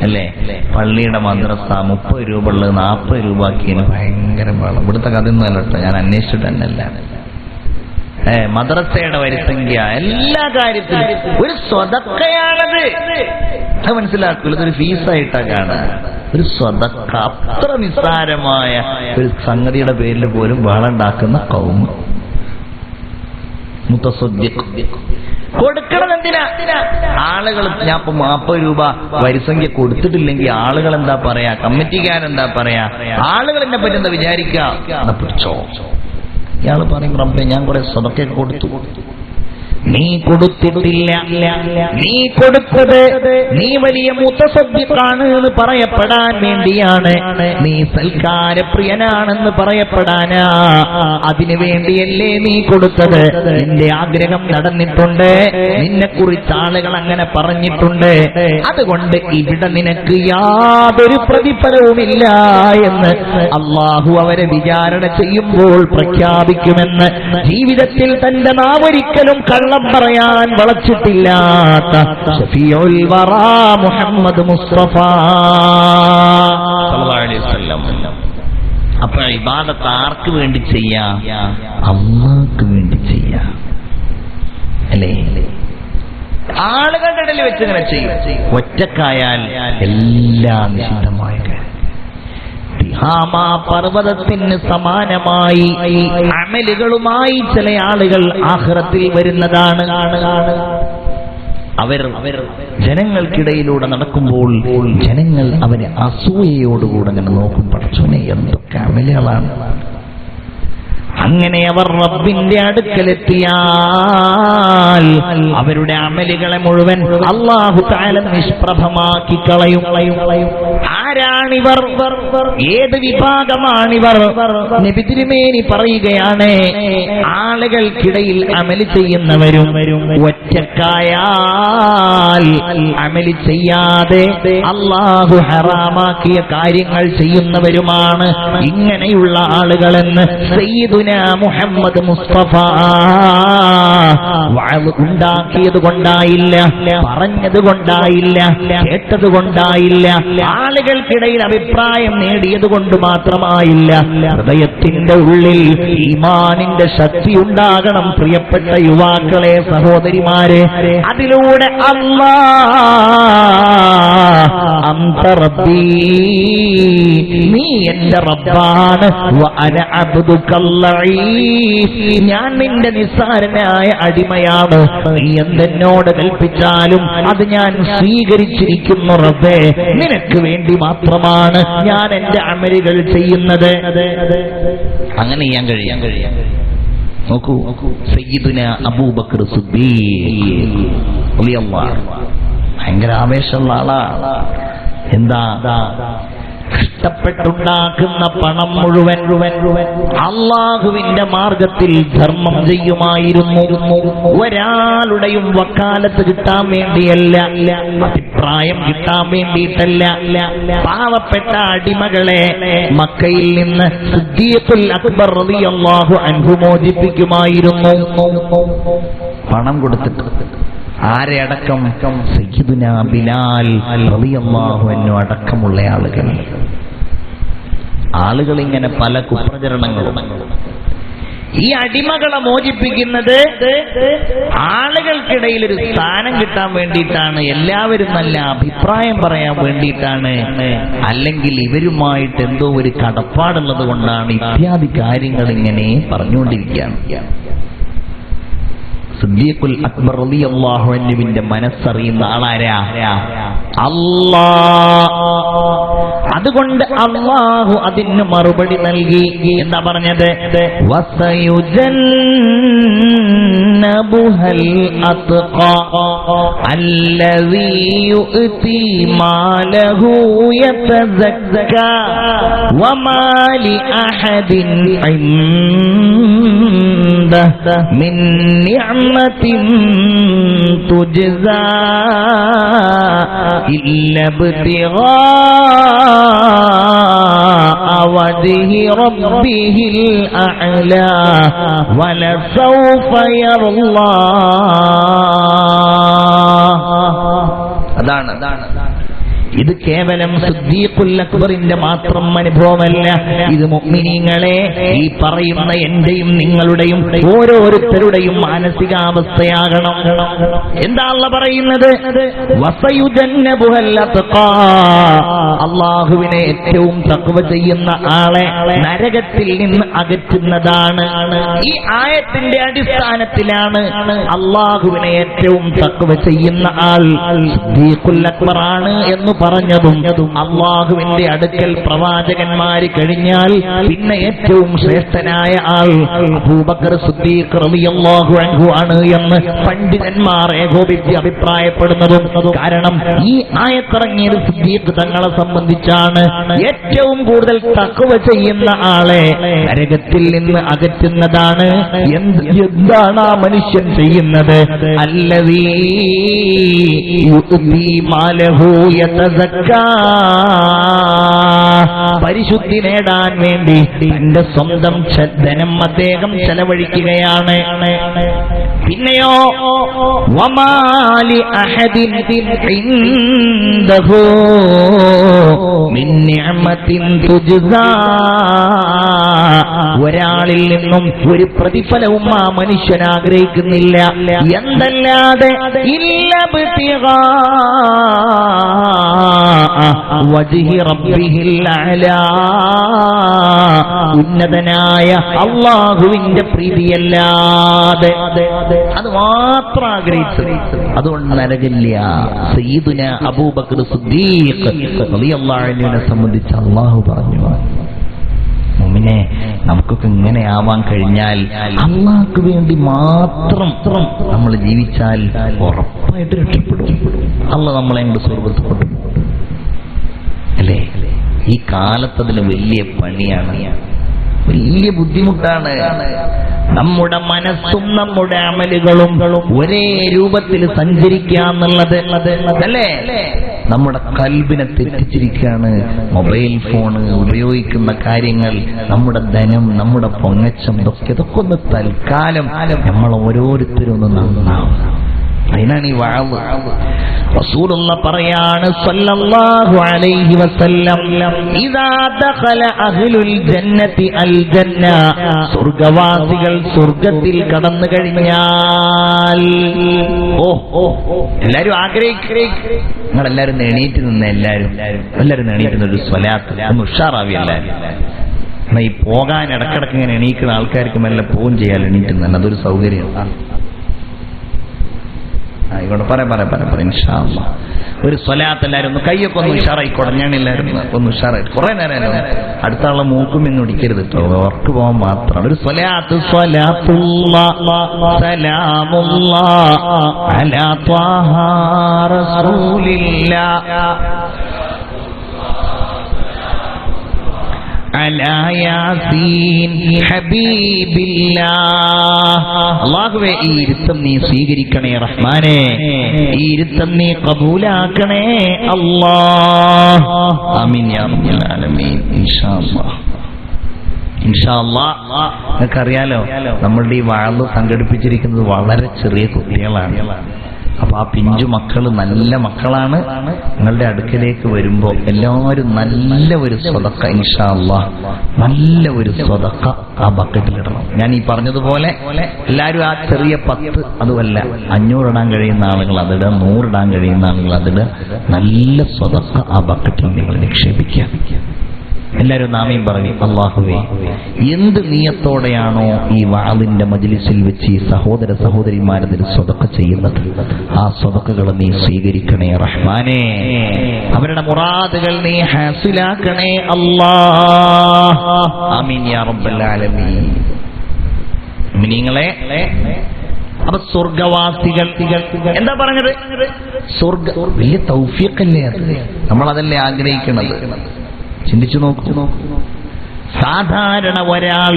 അല്ലേ? പള്ളിയുടെ മദ്രസ 30 രൂപ ഉള്ളത് 40 രൂപ ആക്കിയതിന് ഭയങ്കര ബഹളം. ഇവിടുത്തെ കഥയൊന്നും അല്ല കേട്ടോ, ഞാൻ അന്വേഷിച്ചിട്ട് തന്നെയല്ല. മദ്രസയുടെ വരിസംഖ്യ എല്ലാ കാര്യത്തിലും ഒരു സ്വതക്കയാണത്. അത് മനസ്സിലാക്കൂല, ഇതൊരു ഫീസായിട്ടാ കാണുക. ഒരു സ്വതക്ക, അത്ര നിസ്സാരമായ ഒരു സംഗതിയുടെ പേരിൽ പോലും ബഹളം ഉണ്ടാക്കുന്ന കൗമ. മുതസദ്ദിഖ് കൊടുക്കണം എന്തിനാ? ആളുകൾ ഞാൻ ഇപ്പൊ 40 രൂപ വരിസംഖ്യ കൊടുത്തിട്ടില്ലെങ്കിൽ ആളുകൾ എന്താ പറയാ, കമ്മിറ്റിക്കാരെന്താ പറയാ, ആളുകൾ എന്നെ പറ്റി എന്താ വിചാരിക്കുക? പിടിച്ചോ. ഇയാള് പറയും, റബ്ബേ ഞാൻ കുറെ സദഖ കൊടുത്തു. നീ കൊടുത്തിട്ടില്ല, നീ കൊടുത്തത് നീ വലിയ മുതസദ്ദിഖാണ് എന്ന് പറയപ്പെടാൻ വേണ്ടിയാണ്, നീ സൽക്കാരപ്രിയനാണെന്ന് പറയപ്പെടാനാ, അതിനു വേണ്ടിയല്ലേ നീ കൊടുത്തത്. നിന്റെ ആഗ്രഹം നടന്നിട്ടുണ്ട്, നിന്നെ കുറിച്ച് ആളുകൾ അങ്ങനെ പറഞ്ഞിട്ടുണ്ട്, അതുകൊണ്ട് ഇവിടെ നിനക്ക് യാതൊരു പ്രതിഫലവുമില്ല എന്ന് അള്ളാഹു അവരെ വിചാരണ ചെയ്യുമ്പോൾ പ്രഖ്യാപിക്കുമെന്ന് ജീവിതത്തിൽ തന്റെ നാവൊരിക്കലും കള്ളം പറയാൻ വളച്ചിട്ടില്ലാത്ത ശഫീഉൽ വറാ മുഹമ്മദ് മുസ്തഫ സല്ലല്ലാഹു അലൈഹി വസല്ലം. അപ്പോൾ ഇബാദത്ത് ആർക്ക് വേണ്ടി ചെയ്യാം? അല്ലാഹുവിന് വേണ്ടി ചെയ്യാം അല്ലേ? ആളുകളുടെ ഇടയിൽ വെച്ച് ഇങ്ങനെ ചെയ്യും. ഒറ്റക്കായാൽ എല്ലാം നിഷിദ്ധമായ കാര്യം. തിഹാമ പർവ്വതത്തിന് സമാനമായി അമലുകളുമായി ചില ആളുകൾ ആഖിറത്തിൽ വരുന്നതാണ്. അവർ ജനങ്ങൾക്കിടയിലൂടെ നടക്കുമ്പോൾ ജനങ്ങൾ അവരെ അസൂയയോടുകൂടെ അങ്ങനെ നോക്കും, പടച്ചോനെ എന്തൊക്കെ അമലുകളാണ്. അങ്ങനെ അവർ റബ്ബിന്റെ അടുക്കലെത്തിയാൽ അവരുടെ അമലുകളെ മുഴുവൻ അല്ലാഹു തആല നിഷ്പ്രഭമാക്കി കളയും. ആരാണിവർ? ഏത് വിഭാഗമാണിവർ? നബി തിരുമേനി പറയുകയാണ്, ആളുകൾക്കിടയിൽ അമല് ചെയ്യുന്നവരും ഒറ്റക്കായാൽ അമല് ചെയ്യാതെ അല്ലാഹു ഹറാമാക്കിയ കാര്യങ്ങൾ ചെയ്യുന്നവരുമാണ് ഇങ്ങനെയുള്ള ആളുകളെന്ന് സയ്യിദുനാ മുഹമ്മദ് മുസ്തഫ വഅദ് ഉണ്ടാക്കിയത് കൊണ്ടായില്ല, പറഞ്ഞത് കൊണ്ടായില്ല, കേട്ടത് കൊണ്ടായില്ല, ആളുകൾക്കിടയിൽ അഭിപ്രായം നേടിയത് കൊണ്ട് മാത്രമായില്ല. ഹൃദയത്തിന്റെ ഉള്ളിൽ ഈമാനിന്റെ ശക്തി ഉണ്ടാകണം. പ്രിയപ്പെട്ട യുവാക്കളെ, സഹോദരിമാരെ, അതിലൂടെ അന്ത റബ്ബീ, നീ എന്റെ റബ്ബാണ്, വഅന അബ്ദുകല്ലഈഫ്, ഞാൻ നിന്റെ നിസ്സാരനായ അടിമയാണ്, നീ എന്തെന്നോട് കൽപ്പിച്ചാലും അത് ഞാൻ സ്വീകരിച്ചിരിക്കുന്നു റബ്ബേ, നിനക്ക് വേണ്ടി മാത്രമാണ് ഞാൻ എന്റെ അമലുകൾ ചെയ്യുന്നത്. അങ്ങനെ ചെയ്യാൻ കഴിയാം. നോക്കൂ, സയ്യിദുനാ അബൂബക്കർ സിദ്ദീഖ് റളിയല്ലാഹു അൻഹു ഭയങ്കര ആവേശമുള്ള ആളാ. എന്താ? കഷ്ടപ്പെട്ടുണ്ടാക്കുന്ന പണം മുഴുവൻ അള്ളാഹുവിന്റെ മാർഗത്തിൽ ധർമ്മം ചെയ്യുമായിരുന്നു. ഒരാളുടെയും വക്കാലത്ത് കിട്ടാൻ വേണ്ടിയല്ല, അഭിപ്രായം കിട്ടാൻ വേണ്ടിയിട്ടല്ല. പാവപ്പെട്ട അടിമകളെ മക്കയിൽ നിന്ന് സിദ്ദീഖുൽ അക്ബർ റളിയല്ലാഹു അൻഹു മോചിപ്പിക്കുമായിരുന്നു പണം കൊടുത്തിട്ട്. ആരെ അടക്കം? സയ്യിദുനാ ബിലാൽ റളിയല്ലാഹു അൻഹു അടക്കമുള്ള ആളുകൾ ഇങ്ങനെ പല കുപ്രചരണങ്ങളും. ഈ അടിമകളെ മോചിപ്പിക്കുന്നത് ആളുകൾക്കിടയിൽ ഒരു സ്ഥാനം കിട്ടാൻ വേണ്ടിയിട്ടാണ്, എല്ലാവരും നല്ല അഭിപ്രായം പറയാൻ വേണ്ടിയിട്ടാണ്, അല്ലെങ്കിൽ ഇവരുമായിട്ട് എന്തോ ഒരു കടപ്പാടുള്ളത് കൊണ്ടാണ് ഇത്യാദി കാര്യങ്ങൾ ഇങ്ങനെ പറഞ്ഞുകൊണ്ടിരിക്കുകയാണ്. സിദ്ദീഖുൽ അക്ബർ റളിയല്ലാഹു അൻഹുവിന്റെ മനസ്സറിയുന്ന ആളാരാ? അല്ലാഹ്. അതുകൊണ്ട് അല്ലാഹു അതിന് മറുപടി നൽകി. എന്താ പറഞ്ഞത്? വസയുജന്നബുഹൽ അത്ഖാ അല്ലദീ യുഅതി മാലഹു യതസക്ക വമാ ലിഅഹദിൻ ഇൻദഹു മിൻ നിഅമത്തിൻ തുജ്സാ ഇല്ലാ ഇബ്തിഗാ വജ്ഹി റബ്ബിഹിൽ അഅ്ലാ വലസൗഫ യർളാ. അതാണ് ഇത് കേവലം സിദ്ദീഖുൽ അക്ബറിന്റെ മാത്രം അനുഭവമല്ല. ഇത് മുഅ്മിനീങ്ങളെ, ഈ പറയുന്ന എന്റെയും നിങ്ങളുടെയും ഓരോരുത്തരുടെയും മാനസികാവസ്ഥയാകണം. എന്താ അല്ലാഹ് പറയുന്നത്? വസയുജന്നബുഹൽ അത്ഖാ. അല്ലാഹുവിനെ ഏറ്റവും തഖ്വ ചെയ്യുന്ന ആളെ നരകത്തിൽ നിന്ന് അകറ്റുന്നതാണ്. ഈ ആയത്തിന്റെ അടിസ്ഥാനത്തിലാണ് അല്ലാഹുവിനെ ഏറ്റവും തഖ്വ ചെയ്യുന്ന ആൾ സിദ്ദീഖുൽ അക്ബറാണ് എന്ന് പറഞ്ഞതും. അള്ളാഹുവിന്റെ അടുക്കൽ പ്രവാചകന്മാര് കഴിഞ്ഞാൽ പിന്നെ ഏറ്റവും ശ്രേഷ്ഠനായ ആൾ അബൂബക്കർ സിദ്ദീഖ് റളിയല്ലാഹു അൻഹു ആണ് എന്ന് പണ്ഡിതന്മാർ ഏകോപിച്ച് അഭിപ്രായപ്പെടുന്നതും. കാരണം ഈ ആയത്തിറങ്ങിയത് സിദ്ദീഖ് തങ്ങളെ സംബന്ധിച്ചാണ്. ഏറ്റവും കൂടുതൽ തഖ്വ ചെയ്യുന്ന ആളെ നരകത്തിൽ നിന്ന് അകറ്റുന്നതാണ്. എന്താണ് ആ മനുഷ്യൻ ചെയ്യുന്നത്? അല്ലദീ യുഅ്തി മാലഹു പരിശുദ്ധി നേടാൻ വേണ്ടി തന്റെ സ്വന്തം ധനം അദ്ദേഹം ചെലവഴിക്കുകയാണ്. പിന്നെയോ വമാലി അഹദിൻ ഇൻദഹു മിൻ നിഅമത്തിൻ തുജ്സാ. ഒരാളിൽ നിന്നും ഒരു പ്രതിഫലവും ആ മനുഷ്യൻ ആഗ്രഹിക്കുന്നില്ല. എന്തല്ലാതെ ഇല്ലാ ഇബ്തിഗാ വജ്ഹി റബ്ബിഹിൽ അഅ്ലാ. ഉന്നതനായ അല്ലാഹുവിന്റെ പ്രീതിയല്ലാതെ അത് മാത്രം ആഗ്രഹിച്ചു. അതുകൊണ്ട് നരകില്ല. സയ്യിദുന അബൂബക്കർ സിദ്ദീഖ് റളിയല്ലാഹു അൻഹുവിനെ സംബന്ധിച്ച് അല്ലാഹു പറഞ്ഞു, മുഅ്മിനെ, നമുക്കൊക്കെ ഇങ്ങനെ ആവാൻ കഴിഞ്ഞാൽ, അല്ലാഹുവിന് വേണ്ടി മാത്രം നമ്മൾ ജീവിച്ചാൽ ഉറപ്പായിട്ട് രക്ഷപ്പെടും. അല്ലാഹു നമ്മളെ കൊണ്ട് സ്വർഗ്ഗത്തിൽ കൊണ്ടുപോകും. അല്ലേ? ഈ കാലത്തതിന് വലിയ പണിയാണ്, വലിയ ബുദ്ധിമുട്ടാണ്. നമ്മുടെ മനസ്സും നമ്മുടെ അമലുകളും ഒരേ രൂപത്തിൽ സഞ്ചരിക്കാന്നുള്ളത് അല്ലേ? നമ്മുടെ കൽബിനെ തെറ്റിച്ചിരിക്കുകയാണ്. മൊബൈൽ ഫോണ് ഉപയോഗിക്കുന്ന കാര്യങ്ങൾ, നമ്മുടെ ധനം, നമ്മുടെ പൊങ്ങച്ചം, ഇതൊക്കെ ഒന്ന് തൽക്കാലം നമ്മൾ ഓരോരുത്തരും ഒന്ന് നന്നാവും. അതിനാണ് ഈ വഅദ്. റസൂലുള്ള പറയാണ് സല്ലല്ലാഹു അലൈഹി വസല്ലം, ഇദാ ദഖല അഹ്ലുൽ ജന്നതി അൽ ജന്ന, സ്വർഗ്ഗവാസികൾ സ്വർഗ്ഗത്തിൽ കടന്നു കഴിഞ്ഞാൽ, എല്ലാരും ആഗ്രഹിക്കും. നിങ്ങളെല്ലാരും എണീറ്റ് നിന്ന്, എല്ലാരും എണീറ്റ് നിന്ന് ഒരു സ്വലാത്ത് ഒന്ന് ഉഷാറാവി. എല്ലാരും എന്നാ ഈ പോകാൻ ഇടക്കിടക്ക് ഇങ്ങനെ എണീക്കുന്ന ആൾക്കാർക്ക് മെല്ലെ പോവും ചെയ്യാൻ എണീറ്റുന്ന അതൊരു സൗകര്യമാണ്. ആയിക്കോട്ടെ, പറയാം ഇൻഷാ അല്ലാഹ്. ഒരു സ്വലാത്ത് എല്ലാവരും ഒന്ന് കൈയൊക്കെ ഒന്ന് ഉഷാറായിക്കോട്ടെ. ഞാനെല്ലാവരും ഒന്ന് ഉഷാറായിട്ട് കുറെ നേരം അടുത്ത ആളെ മൂക്കും എന്ന് ഒടിക്കരുത് കേട്ടോ, ഓർക്ക് പോകാൻ മാത്രം. ഒരു സ്വലാത്ത് അലാ ത്വാഹ റസൂലില്ലാ അലാ യാസീൻ ഹബീബില്ലാഹ്. അല്ലാഹുവേ ഈ ഇരുത്തം നീ സ്വീകരിക്കണേ റഹ്മാനേ, ഈ ഇരുത്തം നീ ഖബൂലാക്കണേ അല്ലാഹ്. ആമീൻ യാ റബ്ബൽ ആലമീൻ. ഇൻഷാ അല്ലാഹ് ഇൻഷാ അല്ലാഹ്. നിങ്ങൾക്കറിയാലോ നമ്മളുടെ ഈ വഅദ് സംഘടിപ്പിച്ചിരിക്കുന്നത് വളരെ ചെറിയ കുട്ടികളാണ്. അപ്പൊ ആ പിഞ്ചു മക്കള് നല്ല മക്കളാണ്. നിങ്ങളുടെ അടുക്കലേക്ക് വരുമ്പോ എല്ലാവരും നല്ല ഒരു സ്വതക്ക ഇൻഷാ അല്ലാഹ്, നല്ല ഒരു സ്വതക്ക ആ ബക്കറ്റിലിടണം. ഞാൻ ഈ പറഞ്ഞതുപോലെ എല്ലാവരും ആ ചെറിയ 10 അതുമല്ല 500 ഇടാൻ കഴിയുന്ന ആളുകൾ അതിട, 100 ഇടാൻ കഴിയുന്ന ആളുകൾ അതിട. നല്ല സ്വതക്ക ആ ബക്കറ്റിൽ നിങ്ങൾ നിക്ഷേപിക്കുക. എല്ലാവരും ആമീൻ പറയും. അല്ലാഹുവേ, എന്ത് നിയത്തോടെയാണോ ഈ വഅദിന്റെ മജ്ലിസിൽ വെച്ച് ഈ സഹോദര സഹോദരിമാരതിൽ സ്വതക്ക ചെയ്യുന്നത്, ആ സ്വതക്കകൾ നീ സ്വീകരിക്കണേ റഹ്മാനേ. അവരുടെ മുറാദുകൾ നീ ഹാസിലാക്കണേ അല്ലാഹ്. ആമീൻ യാ റബ്ബൽ ആലമീൻ. മുഅ്മിനീങ്ങളെ, അപ്പൊ സ്വർഗവാസികൾ എന്താ പറഞ്ഞത്? സ്വർഗ വലിയ തൗഫീഖല്ലേ അത്, നമ്മളതല്ലേ ആഗ്രഹിക്കുന്നത്. ചിന്തിച്ചു നോക്കൂ. സാധാരണ ഒരാൾ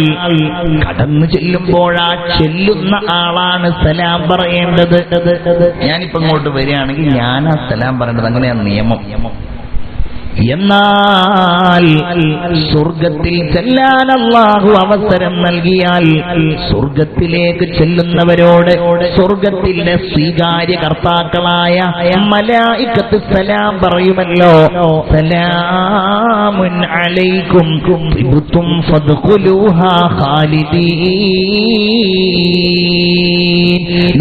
കടന്നു ചെല്ലുമ്പോൾ ആ ചെല്ലുന്ന ആളാണ് സലാം പറയേണ്ടത്. ഞാനിപ്പോ ഇങ്ങോട്ട് വരികയാണെങ്കിൽ ഞാനാ സലാം പറയേണ്ടത്, അങ്ങനെയാണ് നിയമം. എന്നാൽ സ്വർഗത്തിൽ ചെല്ലാൻ അല്ലാഹു അവസരം നൽകിയാൽ സ്വർഗത്തിലേക്ക് ചെല്ലുന്നവരോട് സ്വർഗത്തിന്റെ സ്വീകാര്യകർത്താക്കളായ മലായികത്ത് സലാം പറയുമല്ലോ. സലാമുൻ അലൈക്കും തിബ്തും ഫദ്ഖുലൂഹാ ഖാലിദീൻ.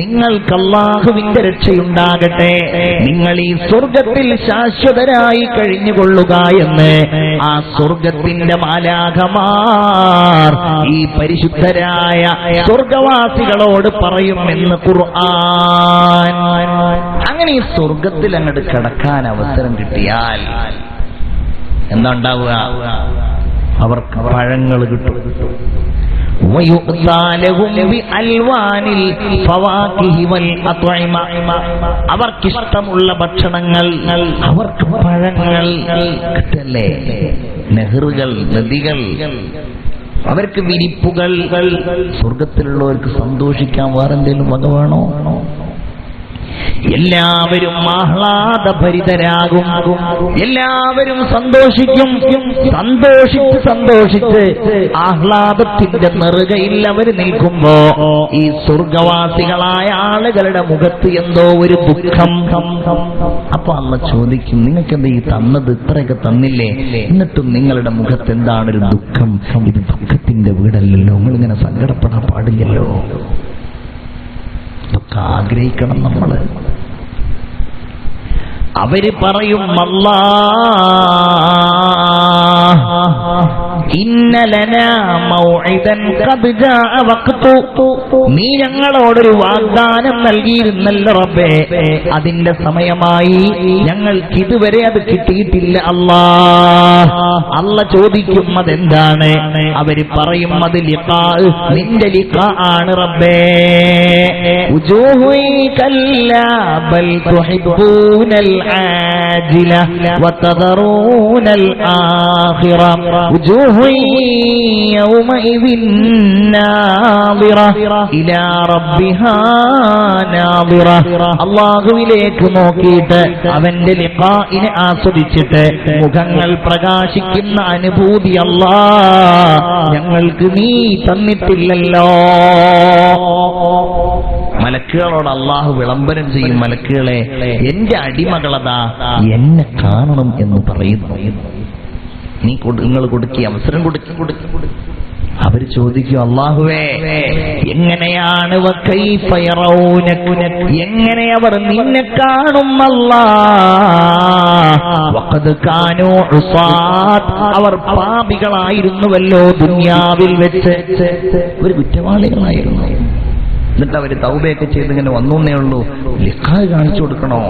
നിങ്ങൾക്ക് അല്ലാഹുവിന്റെ രക്ഷയുണ്ടാകട്ടെ, നിങ്ങൾ ഈ സ്വർഗത്തിൽ ശാശ്വതരായി കഴിഞ്ഞു കൊള്ളുക എന്ന് ആ സ്വർഗത്തിന്റെ മാലാഖമാർ ഈ പരിശുദ്ധരായ സ്വർഗവാസികളോട് പറയുമെന്ന് ഖുർആൻ. അങ്ങനെ ഈ സ്വർഗത്തിൽ അങ്ങോട്ട് കിടക്കാൻ അവസരം കിട്ടിയാൽ എന്താ ഉണ്ടാവുക? അവർക്ക് പഴങ്ങൾ കിട്ടും. അവർക്കിഷ്ടമുള്ള ഭക്ഷണങ്ങൾ, അവർക്ക് പഴങ്ങൾ കിട്ടല്ലേ, നെഹ്റുകൾ, നദികൾ, അവർക്ക് വിരിപ്പുകൾ. സ്വർഗത്തിലുള്ളവർക്ക് സന്തോഷിക്കാൻ വേറെന്തെങ്കിലും വക വേണോ? എല്ലാവരും ആഹ്ലാദഭരിതരാകും, എല്ലാവരും സന്തോഷിക്കും. സന്തോഷിച്ച് ആഹ്ലാദത്തിന്റെ നെറുകയിൽ അവർ നിൽക്കുമ്പോ ഈ സ്വർഗവാസികളായ ആളുകളുടെ മുഖത്ത് എന്തോ ഒരു ദുഃഖം. അപ്പൊ അള്ള ചോദിക്കും, നിങ്ങൾക്കെന്താ ഈ തന്നത്? ഇത്രയൊക്കെ തന്നില്ലേ, എന്നിട്ടും നിങ്ങളുടെ മുഖത്ത് എന്താണ് ഒരു ദുഃഖം? ഇത് ദുഃഖത്തിന്റെ വീടല്ലല്ലോ, നിങ്ങളിങ്ങനെ സങ്കടപ്പെടാൻ പാടില്ലല്ലോ. ഇതൊക്കെ ആഗ്രഹിക്കണം നമ്മള്. അവര് പറയും, ഇന്ന ലനാ മൗഇദൻ ഖദ് ജാഅ വഖ്തു. നീ ഞങ്ങളോടൊരു വാഗ്ദാനം നൽകിയിരുന്നല്ലോ റബ്ബേ, അതിന്റെ സമയമായി, ഞങ്ങൾക്ക് ഇതുവരെ അത് കിട്ടിയിട്ടില്ല അല്ലാഹ്. അല്ല ചോദിക്കും അതെന്താണ്? അവര് പറയും, അത് ലിഖാ, നിന്റെ ലിഖാ ആണ് റബ്ബേ. ഉജൂഹു കല്ലാ ബൽ തുഹിബ്ബൂനൽ ആജില വതദറൂനൽ ആഖിറ വജൂഹു യൗമഇദിൻ നാദിറ ഇലാ റബ്ബിഹാ നാദിറ. അല്ലാഹുവിലേക്ക് നോക്കിയിട്ട് അവന്റെ ലിഖാഇനെ ആസ്വദിച്ചിട്ട് മുഖങ്ങൾ പ്രകാശിക്കുന്ന അനുഭൂതി അല്ലാഹ് ഞങ്ങൾക്ക് നീ തന്നിട്ടില്ലല്ലോ. മലക്കുകളോട് അള്ളാഹു വിളംബരം ചെയ്യും, മലക്കുകളെ, എന്റെ അടിമകളതാ എന്നെ കാണണം എന്ന് പറയുന്നു. നിങ്ങൾ കൊടുക്കി അവസരം കൊടുക്കി. അവർ ചോദിക്കും, അല്ലാഹുവേ, എങ്ങനെയാണ് എങ്ങനെ അവർ നിന്നെ കാണും അല്ലാഹ്? അവർ പാപികളായിരുന്നുവല്ലോ ദുനിയാവിൽ വെച്ച്, ഒരു കുറ്റവാളികളായിരുന്നു. എന്നിട്ട് അവര് തൗബയൊക്കെ ചെയ്ത് ഇങ്ങനെ വന്നേ ഉള്ളൂ. ലിഖാ കാണിച്ചു കൊടുക്കണോ?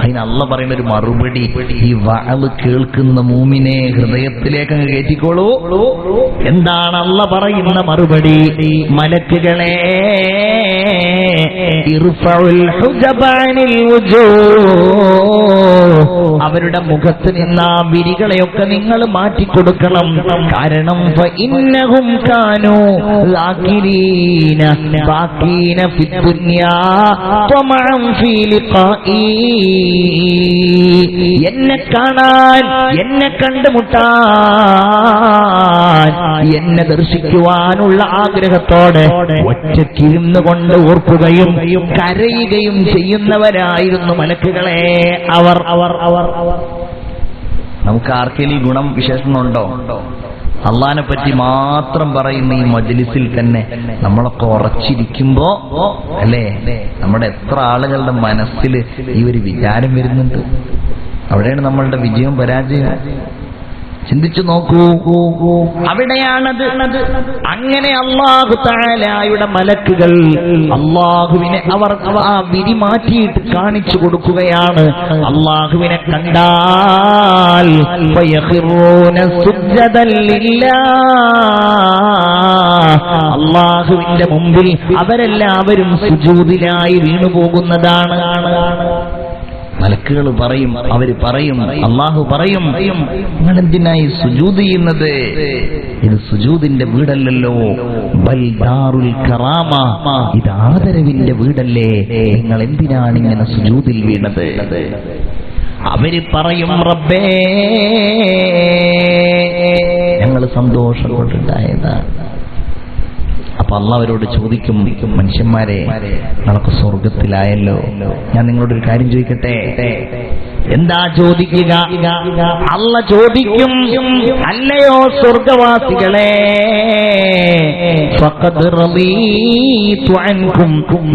അതിന് അള്ള പറയുന്ന ഒരു മറുപടി, ഈ വഅദ് കേൾക്കുന്ന മൂമിനെ ഹൃദയത്തിലേക്ക് അങ്ങ് കയറ്റിക്കോളൂ. എന്താണ് അള്ള പറയുന്ന മറുപടി? മലക്കുകളെ, ഇർഫഉൽ ഹുജബ അനിൽ വുജൂഹ്, അവരുടെ മുഖത്ത് നിന്ന് ആ വിരികളെയൊക്കെ നിങ്ങൾ മാറ്റിക്കൊടുക്കണം. കാരണം ഫഇന്നഹും കാനൂ ലാകിരീന ബാകീന ഫിദ്ദുനിയാ തമഅൻ ഫീ ലിഖാഇ, എന്നെ കാണാൻ, എന്നെ കണ്ടുമുട്ടാൻ, എന്നെ ദർശിക്കുവാനുള്ള ആഗ്രഹത്തോടെ ഒറ്റയ്ക്കിരുന്നു കൊണ്ട് ഓർക്കുകയും കരയുകയും ചെയ്യുന്നവരായിരുന്നു മലക്കുകളെ അവർ. നമുക്ക് ആർക്കെങ്കിലും ഗുണം വിശേഷണമുണ്ടോ? അള്ളാഹിനെ പറ്റി മാത്രം പറയുന്ന ഈ മജ്ലിസിൽ തന്നെ നമ്മളൊക്കെ ഉറച്ചിരിക്കുമ്പോ അല്ലേ, നമ്മുടെ എത്ര ആളുകളുടെ മനസ്സിൽ ഈ ഒരു വിചാരം വരുന്നുണ്ട്. അവിടെയാണ് നമ്മളുടെ വിജയവും പരാജയവും. ചിന്തിച്ചു നോക്കൂ, അവിടെയാണത്. അങ്ങനെ അല്ലാഹു തആലയുടെ മലക്കുകൾ അല്ലാഹുവിനെ അവർ ആ വിരി മാറ്റിയിട്ട് കാണിച്ചു കൊടുക്കുകയാണ്. അല്ലാഹുവിനെ കണ്ടാൽ ഫയഖിറൂന സുജ്ജദൻ ലില്ലാഹ്, അല്ലാഹുവിന്റെ മുമ്പിൽ അവരെല്ലാവരും സുജൂദിലായി വീണുപോകുന്നതാണ്. മലക്കുകൾ പറയും, അവര് പറയും, അല്ലാഹു പറയും, നിങ്ങൾ എന്തിനായി സുജൂദ് ചെയ്യുന്നത്? ഇത് സുജൂദിന്റെ വീടല്ലല്ലോ, ബൽ ദാറുൽ കറാമ, ഇത് ആദരവിന്റെ വീടല്ലേ, നിങ്ങൾ എന്തിനാണ് ഇങ്ങനെ സുജൂദിൽ വീണത്? അവര് പറയും, റബ്ബേ ഞങ്ങൾ സന്തോഷം കൊണ്ടുണ്ടായതാണ്. അപ്പൊ അല്ലാഹു അവരോട് ചോദിക്കും, മനുഷ്യന്മാരെ നമുക്ക് സ്വർഗത്തിലായല്ലോ, ഞാൻ നിങ്ങളോടൊരു കാര്യം ചോദിക്കട്ടെ. എന്താ ചോദിക്കുക? അല്ലാഹു ചോദിക്കും, അല്ലയോ സ്വർഗവാസികളെ, ഫഖദ് റളീതു അൻകും,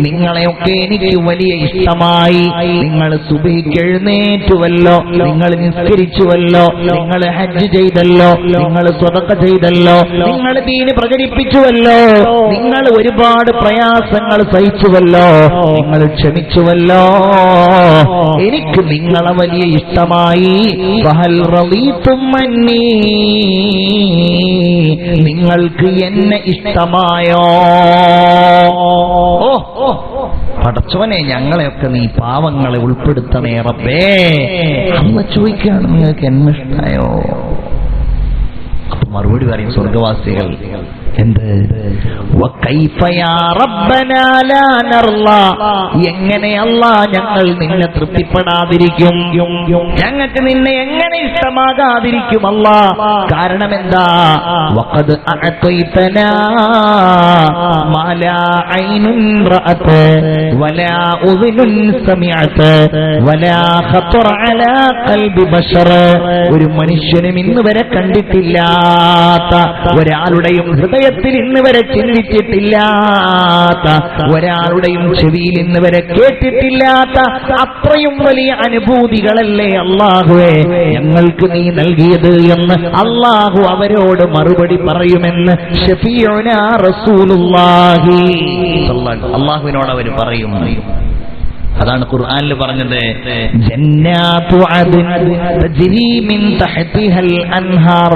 നിങ്ങളെയൊക്കെ എനിക്ക് വലിയ ഇഷ്ടമായി. നിങ്ങൾ സുബഹിക്ക് എഴുന്നേറ്റുവല്ലോ, നിങ്ങൾ നിസ്കരിച്ചുവല്ലോ, നിങ്ങൾ ഹജ്ജ് ചെയ്തല്ലോ, നിങ്ങൾ സ്വതക്ക ചെയ്തല്ലോ, നിങ്ങൾ ദീന് പ്രചരിപ്പിച്ചുവല്ലോ, നിങ്ങൾ ഒരുപാട് പ്രയാസങ്ങൾ സഹിച്ചുവല്ലോ, നിങ്ങൾ ക്ഷമിച്ചുവല്ലോ, എനിക്ക് നിങ്ങളെ വലിയ ഇഷ്ടമായി. ഫഹൽ റളീതും അന്നീ, നിങ്ങൾക്ക് എന്നെ ഇഷ്ടമായോ? പടച്ചോനെ, ഞങ്ങളെയൊക്കെ നീ പാവങ്ങളെ ഉൾപ്പെടുത്തണേ റബ്ബേ. അല്ലാഹു ചോദിക്കുകയാണ്, നിങ്ങൾക്ക് എന്നെ ഇഷ്ടായോ? അപ്പൊ മറുപടി പറയും സ്വർഗവാസികൾ, എന്ത്? എങ്ങനെ അല്ലാ ഞങ്ങൾ നിന്നെ തൃപ്തിപ്പെടാതിരിക്കും? ഞങ്ങൾക്ക് നിന്നെ എങ്ങനെ ഇഷ്ടമാകാതിരിക്കും അല്ലാ? കാരണം എന്താ? വഖദ് അഅതൈതനാ മാ ലാ ഐനുൻ റഅത് വലാ ഉദ്നുൻ സമിഅത് വലാ ഖത്തറ അലാ ഖൽബി ബശർ, ഒരു മനുഷ്യനും ഇന്ന് വരെ കണ്ടിട്ടില്ലാത്ത, ഒരാളുടെയും ഹൃദയത്തിൽ ഇന്ന് വരെ ചിന്തിച്ചിട്ടില്ലാത്ത, ഒരാളുടെയും ചെവിയിൽ ഇന്ന് വരെ കേട്ടിട്ടില്ലാത്ത അത്രയും വലിയ അനുഭൂതികളല്ലേ അല്ലാഹുവേ ഞങ്ങൾക്ക് നീ നൽകിയത് എന്ന് അല്ലാഹു അവരോട് മറുപടി പറയുമെന്ന് ശഫീഉനാ റസൂലുള്ളാഹി അല്ലാഹുവിനോട് അവർ പറയും. അതാണ് ഖുർആനിൽ പറഞ്ഞത്, ജന്നാതു അദ്ൻ തജ്രി മിൻ തഹ്തിഹൽ അൻഹാർ